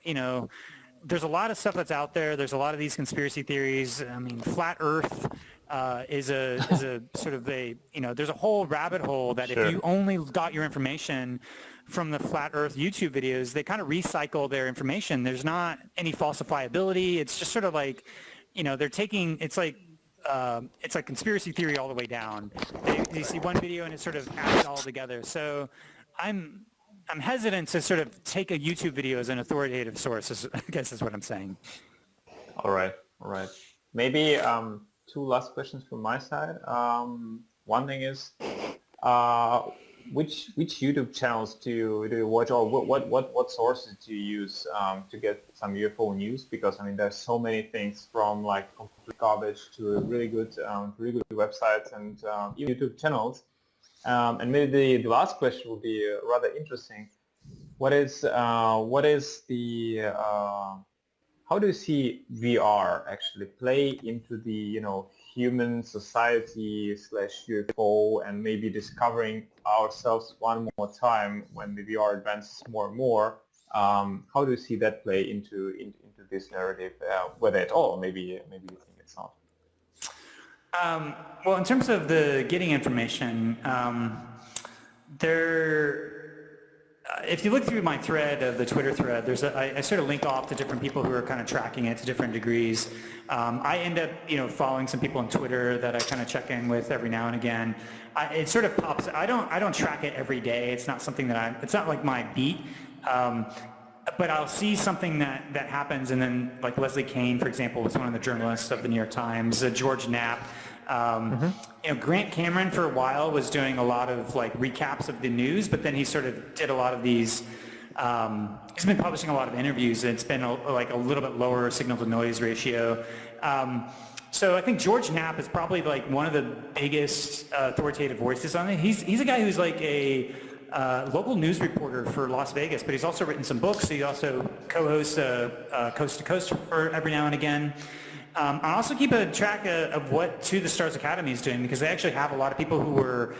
there's a lot of stuff that's out there. There's a lot of these conspiracy theories. I mean, flat Earth is a sort of there's a whole rabbit hole that if you only got your information from the flat Earth YouTube videos, they kind of recycle their information. There's not any falsifiability. It's just sort of like, they're taking, it's like conspiracy theory all the way down. They see one video and it sort of adds it all together. So I'm hesitant to sort of take a YouTube video as an authoritative source, I guess is what I'm saying. All right. Maybe two last questions from my side. One thing is, which YouTube channels do you watch, or what sources do you use to get some UFO news? Because I mean, there's so many things from like complete garbage to really good websites and YouTube channels. And maybe the last question will be rather interesting. What is the how do you see VR actually play into the human society / UFO, and maybe discovering ourselves one more time when the VR advances more and more? How do you see that play into this narrative, whether at all? Maybe you think it's not. Well, in terms of the getting information, if you look through my thread of the Twitter thread, I sort of link off to different people who are kind of tracking it to different degrees. I end up, following some people on Twitter that I kind of check in with every now and again. It sort of pops. I don't track it every day. It's not something that it's not like my beat. But I'll see something that happens, and then like Leslie Kane, for example, was one of the journalists of the New York Times. George Knapp. Grant Cameron for a while was doing a lot of like recaps of the news, but then he sort of did a lot of these. He's been publishing a lot of interviews, and it's been like a little bit lower signal to noise ratio. So I think George Knapp is probably like one of the biggest authoritative voices on it. He's a guy who's like a local news reporter for Las Vegas, but he's also written some books. He also co-hosts Coast to Coast for every now and again. I also keep a track of what To the Stars Academy is doing, because they actually have a lot of people who were,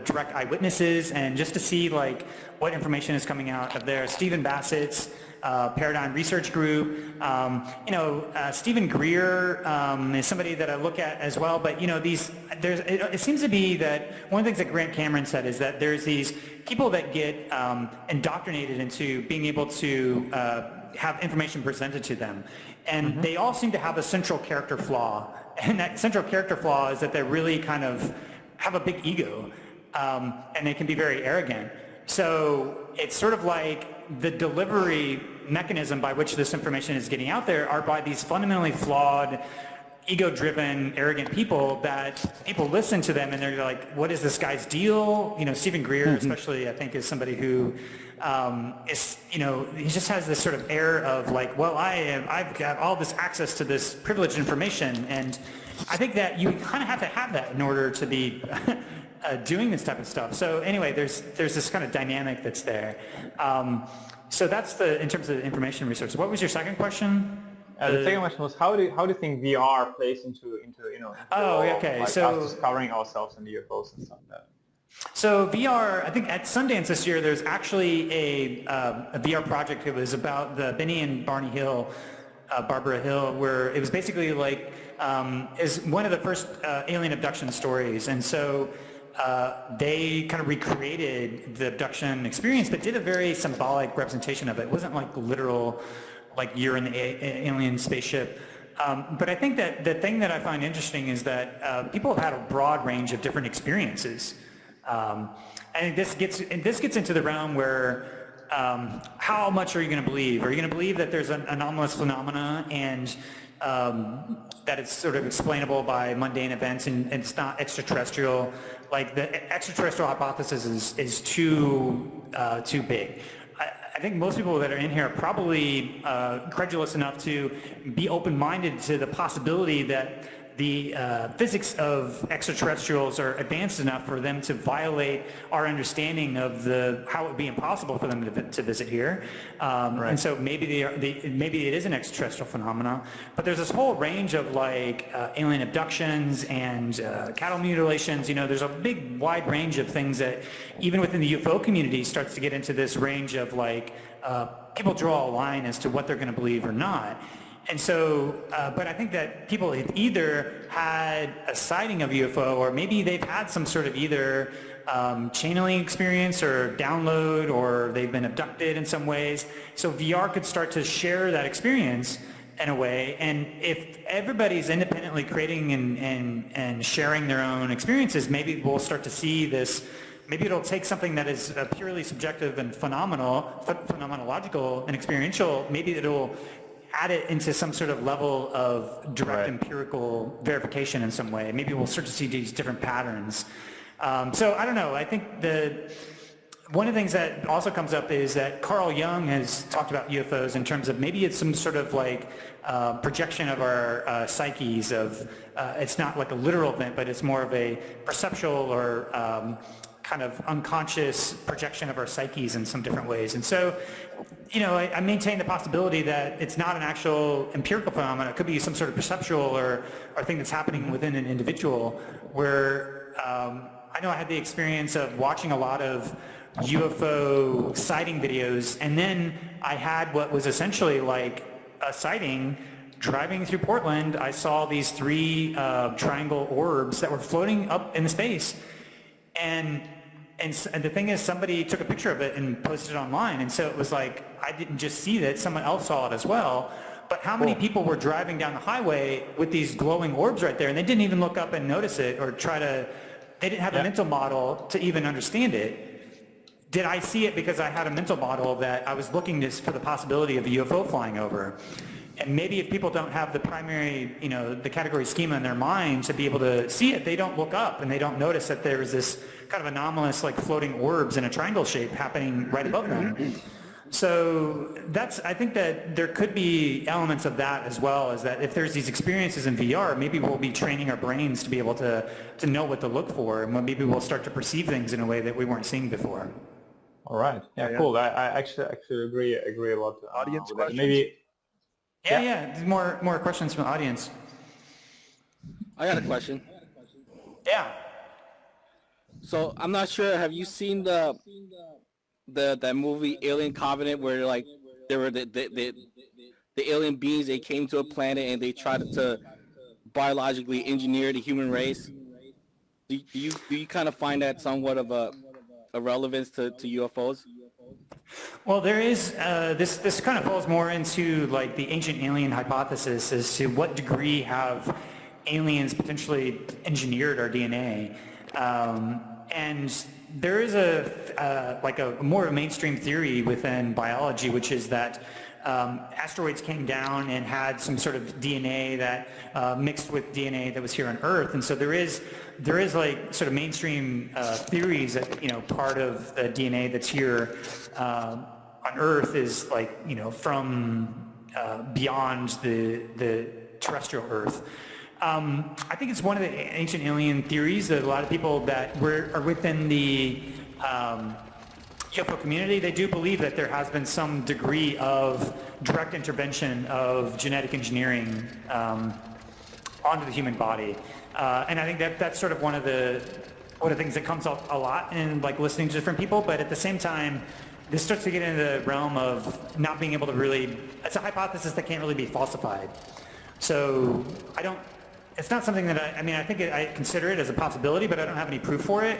direct eyewitnesses, and just to see like what information is coming out of there. Stephen Bassett's Paradigm Research Group. Stephen Greer is somebody that I look at as well. But it seems to be that one of the things that Grant Cameron said is that there's these people that get indoctrinated into being able to have information presented to them, and they all seem to have a central character flaw, and that central character flaw is that they really kind of have a big ego, and they can be very arrogant. So it's sort of like the delivery mechanism by which this information is getting out there are by these fundamentally flawed, ego-driven, arrogant people that people listen to them and they're like, what is this guy's deal? Stephen Greer especially, I think, is somebody who he just has this sort of air of like, well, I've got all this access to this privileged information, and I think that you kind of have to have that in order to be doing this type of stuff. So anyway, there's this kind of dynamic that's there. So that's in terms of the information research. What was your second question? The second question was how do you think VR plays into us discovering ourselves in the UFOs and stuff like that? So VR, I think at Sundance this year, there's actually a VR project. It was about the Benny and Barney Hill, Barbara Hill, where it was basically like is one of the first alien abduction stories, and so they kind of recreated the abduction experience, but did a very symbolic representation of it. It wasn't like literal, like you're in the alien spaceship. But I think that the thing that I find interesting is that people have had a broad range of different experiences. And this gets into the realm where how much are you going to believe? Are you going to believe that there's an anomalous phenomena and that it's sort of explainable by mundane events and it's not extraterrestrial? Like the extraterrestrial hypothesis is too big. I think most people that are in here are probably credulous enough to be open-minded to the possibility that the physics of extraterrestrials are advanced enough for them to violate our understanding of how it would be impossible for them to visit here. Right. And so maybe it is an extraterrestrial phenomena, but there's this whole range of like alien abductions and cattle mutilations. There's a big wide range of things that even within the UFO community starts to get into this range of like people draw a line as to what they're going to believe or not. And so, but I think that people have either had a sighting of UFO, or maybe they've had some sort of either channeling experience or download, or they've been abducted in some ways. So VR could start to share that experience in a way, and if everybody's independently creating and sharing their own experiences, maybe we'll start to see this maybe it'll take something that is purely subjective and phenomenological and experiential, maybe it'll add it into some sort of level of direct empirical verification in some way. Maybe we'll start to see these different patterns. So I don't know. I think one of the things that also comes up is that Carl Jung has talked about UFOs in terms of maybe it's some sort of like projection of our psyches of, it's not like a literal event, but it's more of a perceptual or kind of unconscious projection of our psyches in some different ways. And so, you know, I maintain the possibility that it's not an actual empirical phenomenon. It could be some sort of perceptual or thing that's happening within an individual where I know I had the experience of watching a lot of UFO sighting videos, and then I had what was essentially like a sighting driving through Portland. I saw these 3 triangle orbs that were floating up in space. And the thing is, somebody took a picture of it and posted it online, and so it was like, I didn't just see that, someone else saw it as well. But how many people were driving down the highway with these glowing orbs right there, and they didn't even look up and notice it or they didn't have a mental model to even understand it. Did I see it because I had a mental model that I was looking for the possibility of a UFO flying over? And maybe if people don't have the primary, you know, the category schema in their mind to be able to see it, they don't look up and they don't notice that there is this kind of anomalous, like floating orbs in a triangle shape happening right above them. So I think that there could be elements of that as well, is that if there's these experiences in VR, maybe we'll be training our brains to be able to know what to look for, and maybe we'll start to perceive things in a way that we weren't seeing before. All right. Yeah, cool. I actually agree a lot. Audience with questions? that. Maybe. Yeah. More questions from the audience. I got a question. Yeah. So I'm not sure. Have you seen that movie Alien Covenant, where like there were the alien beings? They came to a planet and they tried to biologically engineer the human race. Do you kind of find that somewhat of a relevance to UFOs? Well, there is this kind of falls more into like the ancient alien hypothesis as to what degree have aliens potentially engineered our DNA, and there is a more of a mainstream theory within biology, which is that asteroids came down and had some sort of DNA that mixed with DNA that was here on Earth, and so there is like sort of mainstream theories that, you know, part of the DNA that's here on Earth is like, you know, from beyond the terrestrial Earth. I think it's one of the ancient alien theories that a lot of people that are within the UFO community, they do believe that there has been some degree of direct intervention of genetic engineering onto the human body. And I think that's sort of one of the things that comes up a lot in like listening to different people, but at the same time, this starts to get into the realm of not being able to really, it's a hypothesis that can't really be falsified. So it's not something that I think I consider it as a possibility, but I don't have any proof for it.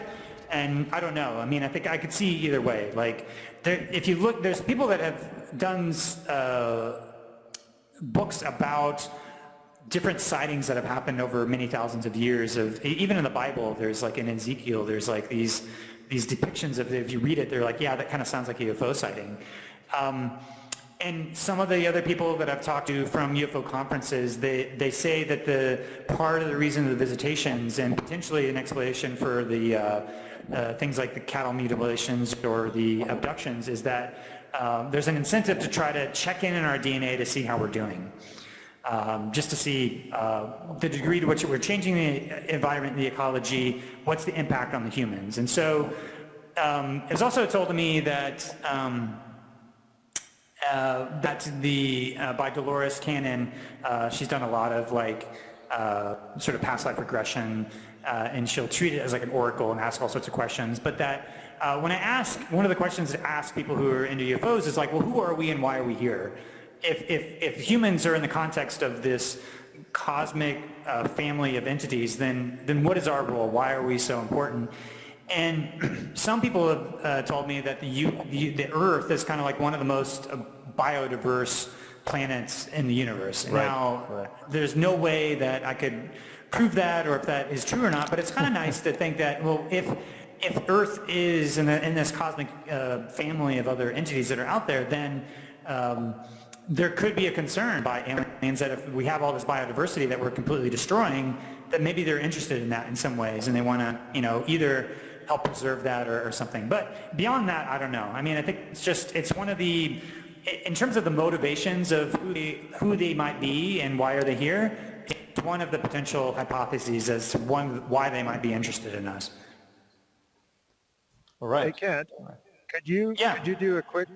And I don't know. I mean, I think I could see either way. Like, if you look, there's people that have done books about different sightings that have happened over many thousands of years. Even in the Bible, there's like in Ezekiel, there's like these depictions of, if you read it, they're like, yeah, that kind of sounds like a UFO sighting. And some of the other people that I've talked to from UFO conferences, they say that the part of the reason of the visitations and potentially an explanation for the things like the cattle mutilations or the abductions is that there's an incentive to try to check in our DNA to see how we're doing. Just to see the degree to which we're changing the environment, the ecology, what's the impact on the humans. And so it was also told to me that by Dolores Cannon, she's done a lot of like sort of past life regression, and she'll treat it as like an oracle and ask all sorts of questions. But that when I ask, one of the questions to ask people who are into UFOs is like, well, who are we and why are we here? If humans are in the context of this cosmic family of entities, then what is our role? Why are we so important? And some people have told me that the Earth is kind of like one of the most biodiverse planets in the universe. Right. Now, there's no way that I could prove that or if that is true or not, but it's kind of nice to think that, well, if if Earth is in this cosmic family of other entities that are out there, then there could be a concern by aliens that if we have all this biodiversity that we're completely destroying, that maybe they're interested in that in some ways, and they want to, either help preserve that or something. But beyond that, I don't know. I mean, I think it's one of the, in terms of the motivations of who they might be and why are they here, it's one of the potential hypotheses as to why they might be interested in us. All right. Hey, Kent, could you do a quick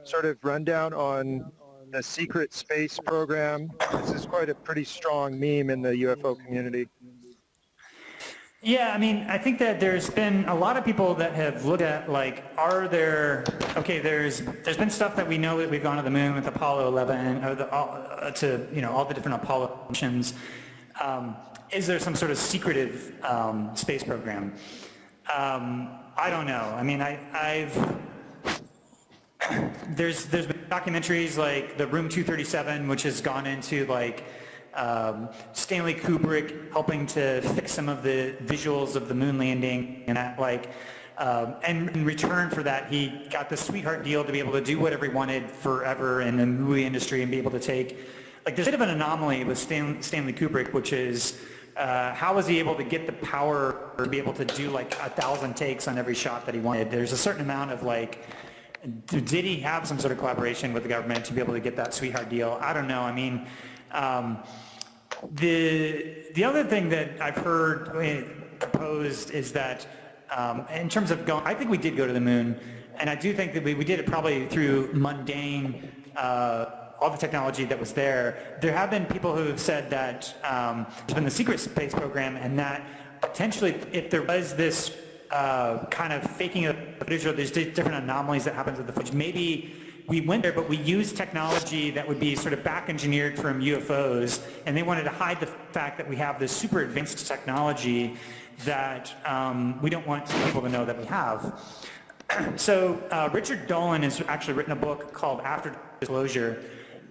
sort of rundown on the secret space program? This is quite a pretty strong meme in the UFO community. Yeah, I mean, I think that there's been a lot of people that have looked at, like, there's been stuff that we know that we've gone to the moon with Apollo 11, or all the different Apollo missions. Is there some sort of secretive space program? I don't know. I mean, there's been documentaries like the Room 237, which has gone into like Stanley Kubrick helping to fix some of the visuals of the moon landing, and that, like, and in return for that, he got the sweetheart deal to be able to do whatever he wanted forever in the movie industry and be able to take, like, there's a bit of an anomaly with Stanley Kubrick, which is how was he able to get the power to be able to do like 1,000 takes on every shot that he wanted? There's a certain amount of, like, did he have some sort of collaboration with the government to be able to get that sweetheart deal? I don't know. I mean, the other thing that I've heard proposed is that in terms of going, I think we did go to the moon, and I do think that we did it probably through mundane, all the technology that was there. There have been people who have said that there's been the secret space program, and that potentially if there was this kind of faking of the footage, or there's different anomalies that happen to the footage, maybe we went there, but we used technology that would be sort of back engineered from UFOs, and they wanted to hide the fact that we have this super advanced technology that we don't want people to know that we have. So Richard Dolan has actually written a book called After Disclosure,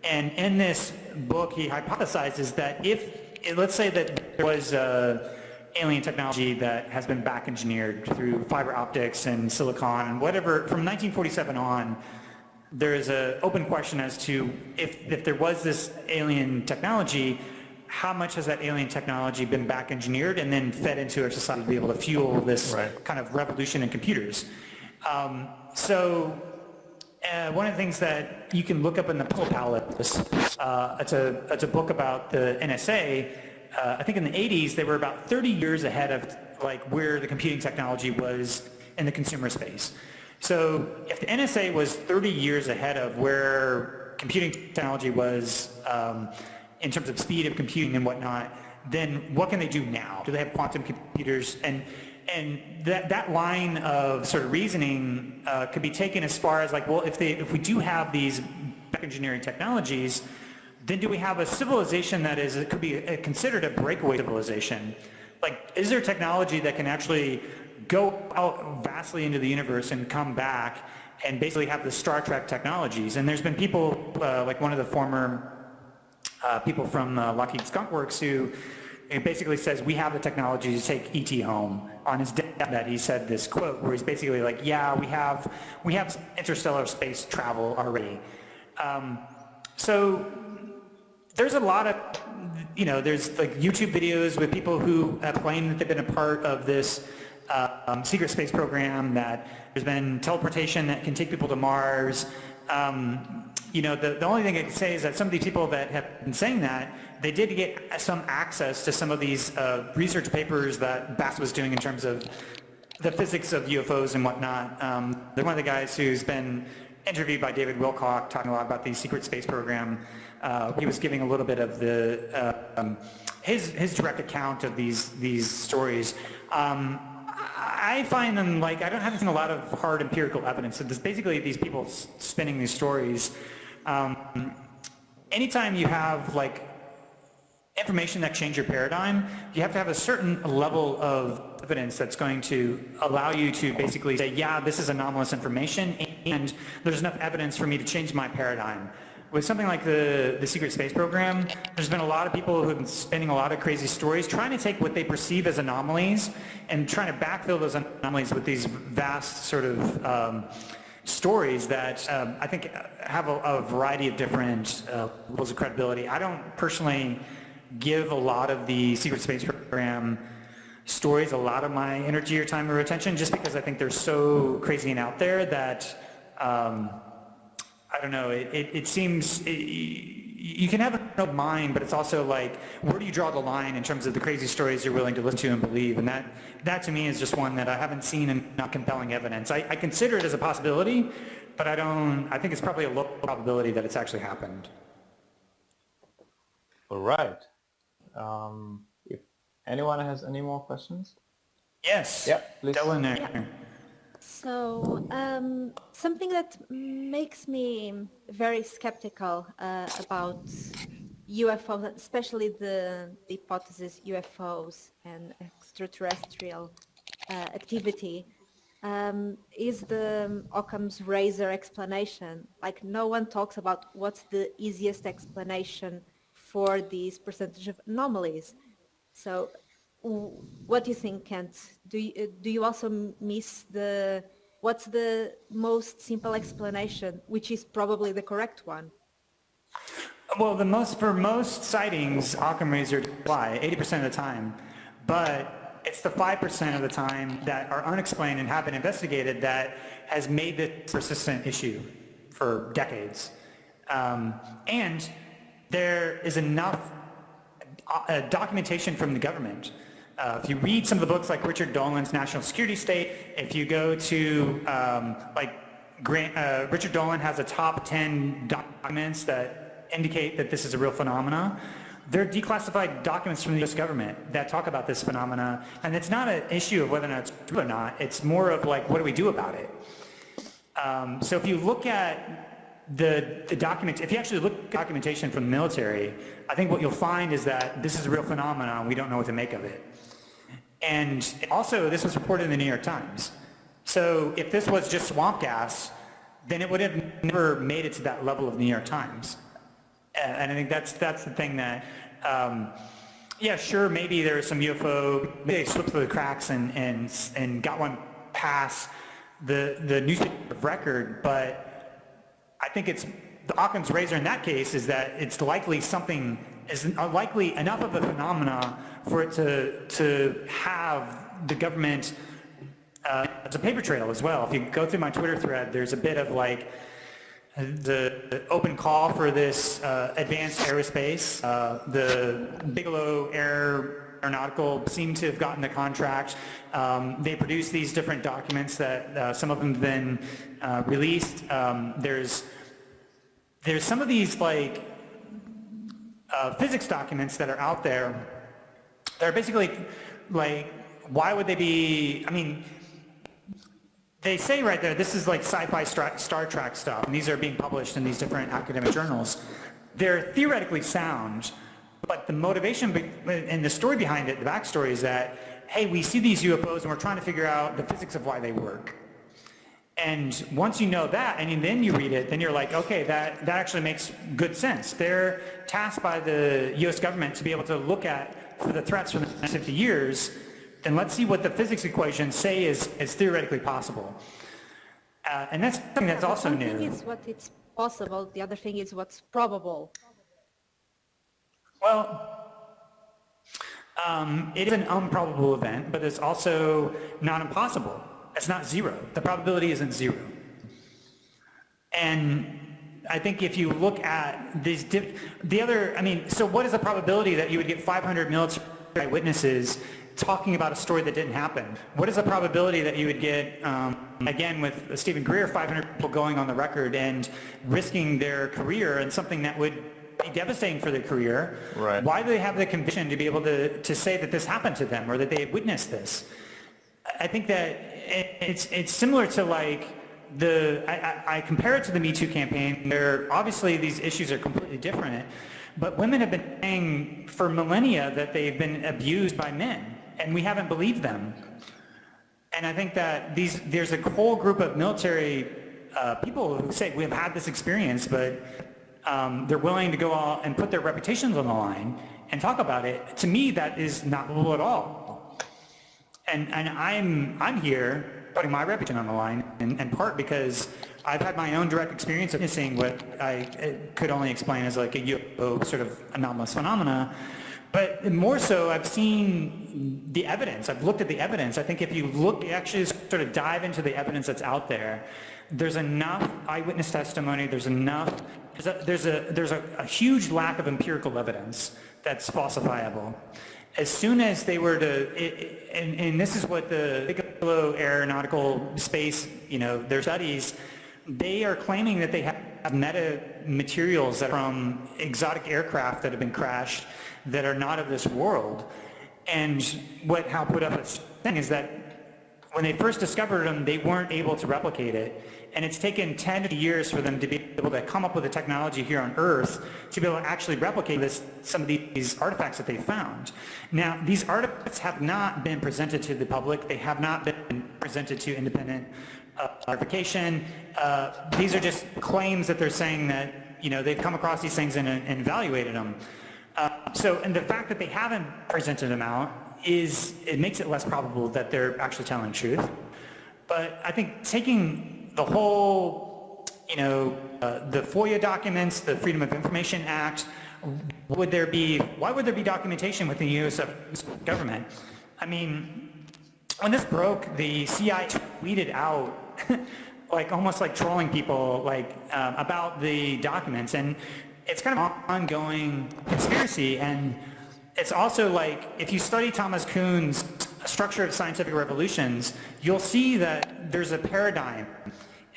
and in this book he hypothesizes that if, let's say that there was alien technology that has been back engineered through fiber optics and silicon and whatever, from 1947 on, there is an open question as to if there was this alien technology, how much has that alien technology been back engineered and then fed into our society to be able to fuel this kind of revolution in computers? So one of the things that you can look up in the Pillow Palace, it's a book about the NSA. I think in the 80s they were about 30 years ahead of like where the computing technology was in the consumer space. So if the NSA was 30 years ahead of where computing technology was in terms of speed of computing and whatnot, then what can they do now? Do they have quantum computers? And that line of sort of reasoning could be taken as far as like, well, if we do have these back engineering technologies, then do we have a civilization that could be considered a breakaway civilization? Like, is there technology that can actually go out vastly into the universe and come back and basically have the Star Trek technologies? And there's been people, like one of the former people from Lockheed Skunk Works who basically says, we have the technology to take ET home. On his deathbed, he said this quote where he's basically like, yeah, we have interstellar space travel already. So there's a lot of, there's like YouTube videos with people who have claimed that they've been a part of this secret space program, that there's been teleportation that can take people to Mars. The only thing I can say is that some of these people that have been saying that, they did get some access to some of these research papers that Bass was doing in terms of the physics of UFOs and whatnot. They're one of the guys who's been interviewed by David Wilcock talking a lot about the secret space program. He was giving a little bit of the his direct account of these stories. I find them like, I haven't seen a lot of hard empirical evidence. So there's basically these people spinning these stories. Anytime you have like information that change your paradigm, you have to have a certain level of evidence that's going to allow you to basically say, yeah, this is anomalous information, and there's enough evidence for me to change my paradigm. with something like the secret space program, there's been a lot of people who've been spinning a lot of crazy stories, trying to take what they perceive as anomalies and trying to backfill those anomalies with these vast sort of stories that I think have a variety of different levels of credibility. I don't personally give a lot of the secret space program stories a lot of my energy or time or attention, just because I think they're so crazy and out there that I don't know, it seems, you can have an open mind, but it's also like, where do you draw the line in terms of the crazy stories you're willing to listen to and believe? And that to me is just one that I haven't seen enough compelling evidence. I consider it as a possibility, but I think it's probably a low probability that it's actually happened. All right. If anyone has any more questions? Yes. Yeah, please. Dylan there. Yeah. So something that makes me very skeptical about UFOs, especially the hypothesis UFOs and extraterrestrial activity, is the Occam's razor explanation. Like, no one talks about what's the easiest explanation for these percentage of anomalies. So what do you think, Kent? Do you also miss what's the most simple explanation, which is probably the correct one? Well, for most sightings, Occam razor apply 80% of the time, but it's the 5% of the time that are unexplained and have been investigated that has made this a persistent issue for decades. And there is enough documentation from the government. If you read some of the books like Richard Dolan's National Security State, if you go to Richard Dolan has a top 10 documents that indicate that this is a real phenomena. They're declassified documents from the U.S. government that talk about this phenomena, and it's not an issue of whether or not it's true or not. It's more of like, what do we do about it? So if you look at the documents, if you actually look at documentation from the military, I think what you'll find is that this is a real phenomenon. We don't know what to make of it. And also, this was reported in the New York Times. So if this was just swamp gas, then it would have never made it to that level of New York Times. And I think that's the thing that, yeah, sure, maybe there was some UFO, maybe they slipped through the cracks and got one past the newspaper of record, but I think it's the Occam's razor in that case is that it's likely something is likely enough of a phenomena for it to have the government as a paper trail as well. If you go through my Twitter thread, there's a bit of like the open call for this advanced aerospace. The Bigelow aeronautical seem to have gotten the contract. They produced these different documents that some of them have been released. There's some of these like physics documents that are out there. They're basically like, why would they be, I mean, they say right there, this is like sci-fi Star Trek stuff, and these are being published in these different academic journals. They're theoretically sound, but the motivation and the story behind it, the backstory is that, hey, we see these UFOs and we're trying to figure out the physics of why they work. And once you know that, and then you read it, then you're like, okay, that actually makes good sense. They're tasked by the US government to be able to look at for the threats for the next 50 years, then let's see what the physics equations say is theoretically possible. And that's something that's also new. One thing is what it's possible, the other thing is what's probable. Well, it is an improbable event, but it's also not impossible. It's not zero. The probability isn't zero. And I think if you look at these, so what is the probability that you would get 500 military eyewitnesses talking about a story that didn't happen? What is the probability that you would get, again with Stephen Greer, 500 people going on the record and risking their career in something that would be devastating for their career? Right. Why do they have the conviction to be able to say that this happened to them or that they had witnessed this? I think that it's similar to like I compare it to the Me Too campaign, where obviously these issues are completely different, but women have been saying for millennia that they've been abused by men, and we haven't believed them. And I think that there's a whole group of military people who say we've had this experience, but they're willing to go out and put their reputations on the line and talk about it. To me, that is not rule at all. And I'm here putting my reputation on the line, in part because I've had my own direct experience of witnessing what I could only explain as like a UFO sort of anomalous phenomena. But more so, I've seen the evidence. I've looked at the evidence. I think if you look, you actually sort of dive into the evidence that's out there, there's enough eyewitness testimony, there's a huge lack of empirical evidence that's falsifiable. As soon as they were to, and this is what the Bigelow aeronautical space, their studies, they are claiming that they have meta materials that are from exotic aircraft that have been crashed that are not of this world. And what Hal put up as thing is that when they first discovered them, they weren't able to replicate it. And it's taken 10 years for them to be able to come up with a technology here on Earth to be able to actually replicate some of these artifacts that they found. Now, these artifacts have not been presented to the public. They have not been presented to independent verification. These are just claims that they're saying that, they've come across these things and evaluated them. And the fact that they haven't presented them out it makes it less probable that they're actually telling the truth. But I think taking the whole, the FOIA documents, the Freedom of Information Act, why would there be documentation within the U.S. government? I mean, when this broke, the CIA tweeted out, almost like trolling people, about the documents, and it's kind of an ongoing conspiracy. And it's also if you study Thomas Kuhn's Structure of Scientific Revolutions, you'll see that there's a paradigm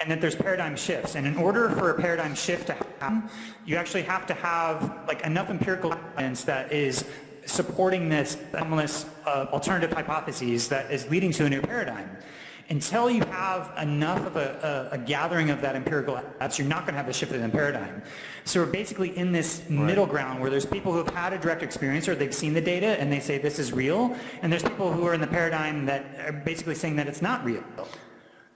and that there's paradigm shifts. And in order for a paradigm shift to happen, you actually have to have enough empirical evidence that is supporting this anomalous alternative hypotheses that is leading to a new paradigm. Until you have enough of a gathering of that empirical evidence, you're not going to have a shift in the paradigm. So we're basically in this middle ground where there's people who have had a direct experience or they've seen the data and they say this is real, and there's people who are in the paradigm that are basically saying that it's not real.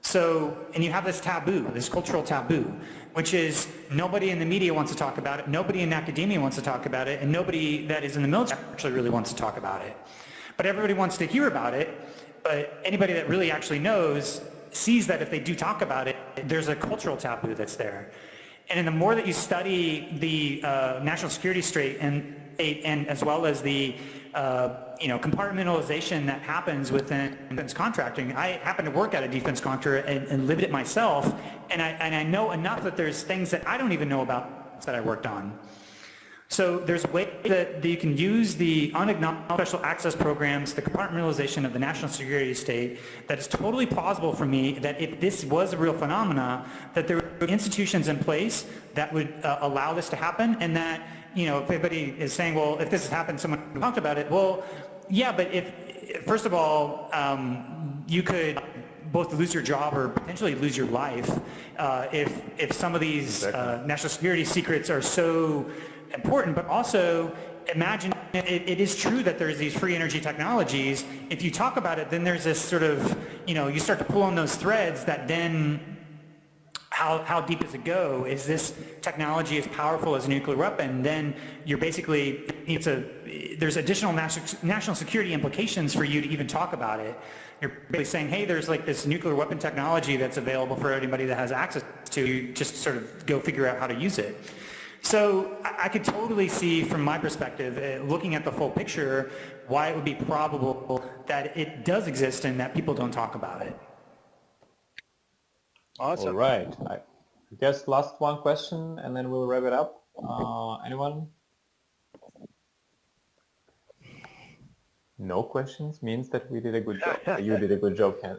So, and you have this taboo, this cultural taboo, which is nobody in the media wants to talk about it, nobody in academia wants to talk about it, and nobody that is in the military actually really wants to talk about it. But everybody wants to hear about it. But anybody that really actually knows sees that if they do talk about it, there's a cultural taboo that's there. And the more that you study the national security state and as well as the compartmentalization that happens within defense contracting, I happen to work at a defense contractor and lived it myself, and I know enough that there's things that I don't even know about that I worked on. So there's ways that you can use the unacknowledged special access programs, the compartmentalization of the national security state, that is totally plausible for me that if this was a real phenomena, that there were institutions in place that would allow this to happen, and that, if anybody is saying, well, if this has happened, someone talked about it, well, yeah, but first of all, you could both lose your job or potentially lose your life if some of these national security secrets are so important. But also imagine it is true that there's these free energy technologies. If you talk about it, then there's this sort of, you start to pull on those threads that then how deep does it go? Is this technology as powerful as a nuclear weapon? Then you're basically, there's additional national security implications for you to even talk about it. You're basically saying, hey, there's this nuclear weapon technology that's available for anybody that has access to, just sort of go figure out how to use it. So I could totally see, from my perspective, looking at the full picture, why it would be probable that it does exist and that people don't talk about it. Awesome. All right. I guess last one question, and then we'll wrap it up. Anyone? No questions means that we did a good job. You did a good job, Ken.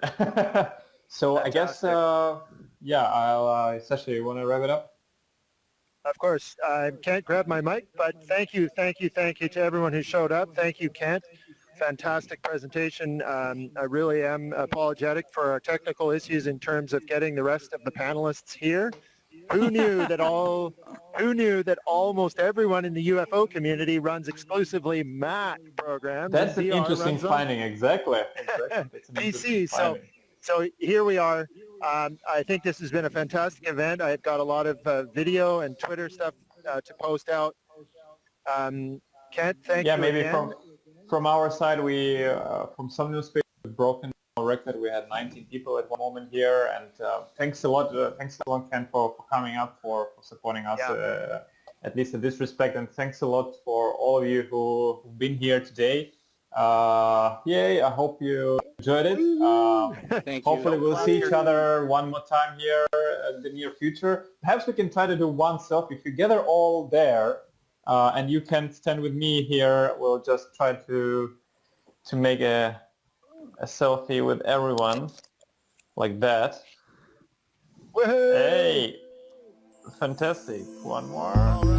So fantastic. I guess, Sasha, you want to wrap it up? Of course. I can't grab my mic, but thank you to everyone who showed up. Thank you, Kent. Fantastic presentation. I really am apologetic for our technical issues in terms of getting the rest of the panelists here. Who knew that almost everyone in the UFO community runs exclusively Mac programs? That's an interesting finding, exactly. PC, so here we are. I think this has been a fantastic event. I've got a lot of video and Twitter stuff to post out. Kent, thank Yeah, you maybe again. from our side, we from Somnium Space we've broken our record. We had 19 people at one moment here, and thanks a lot, Ken, for coming up, for supporting us, Yeah. at least in this respect, and thanks a lot for all of you who've been here today. Yay! I hope you enjoyed it. Thank Hopefully you. we'll see each other one more time here in the near future. Perhaps we can try to do one selfie. If you gather all there, and you can stand with me here, we'll just try to make a selfie with everyone like that. Woohoo! Hey, fantastic! One more.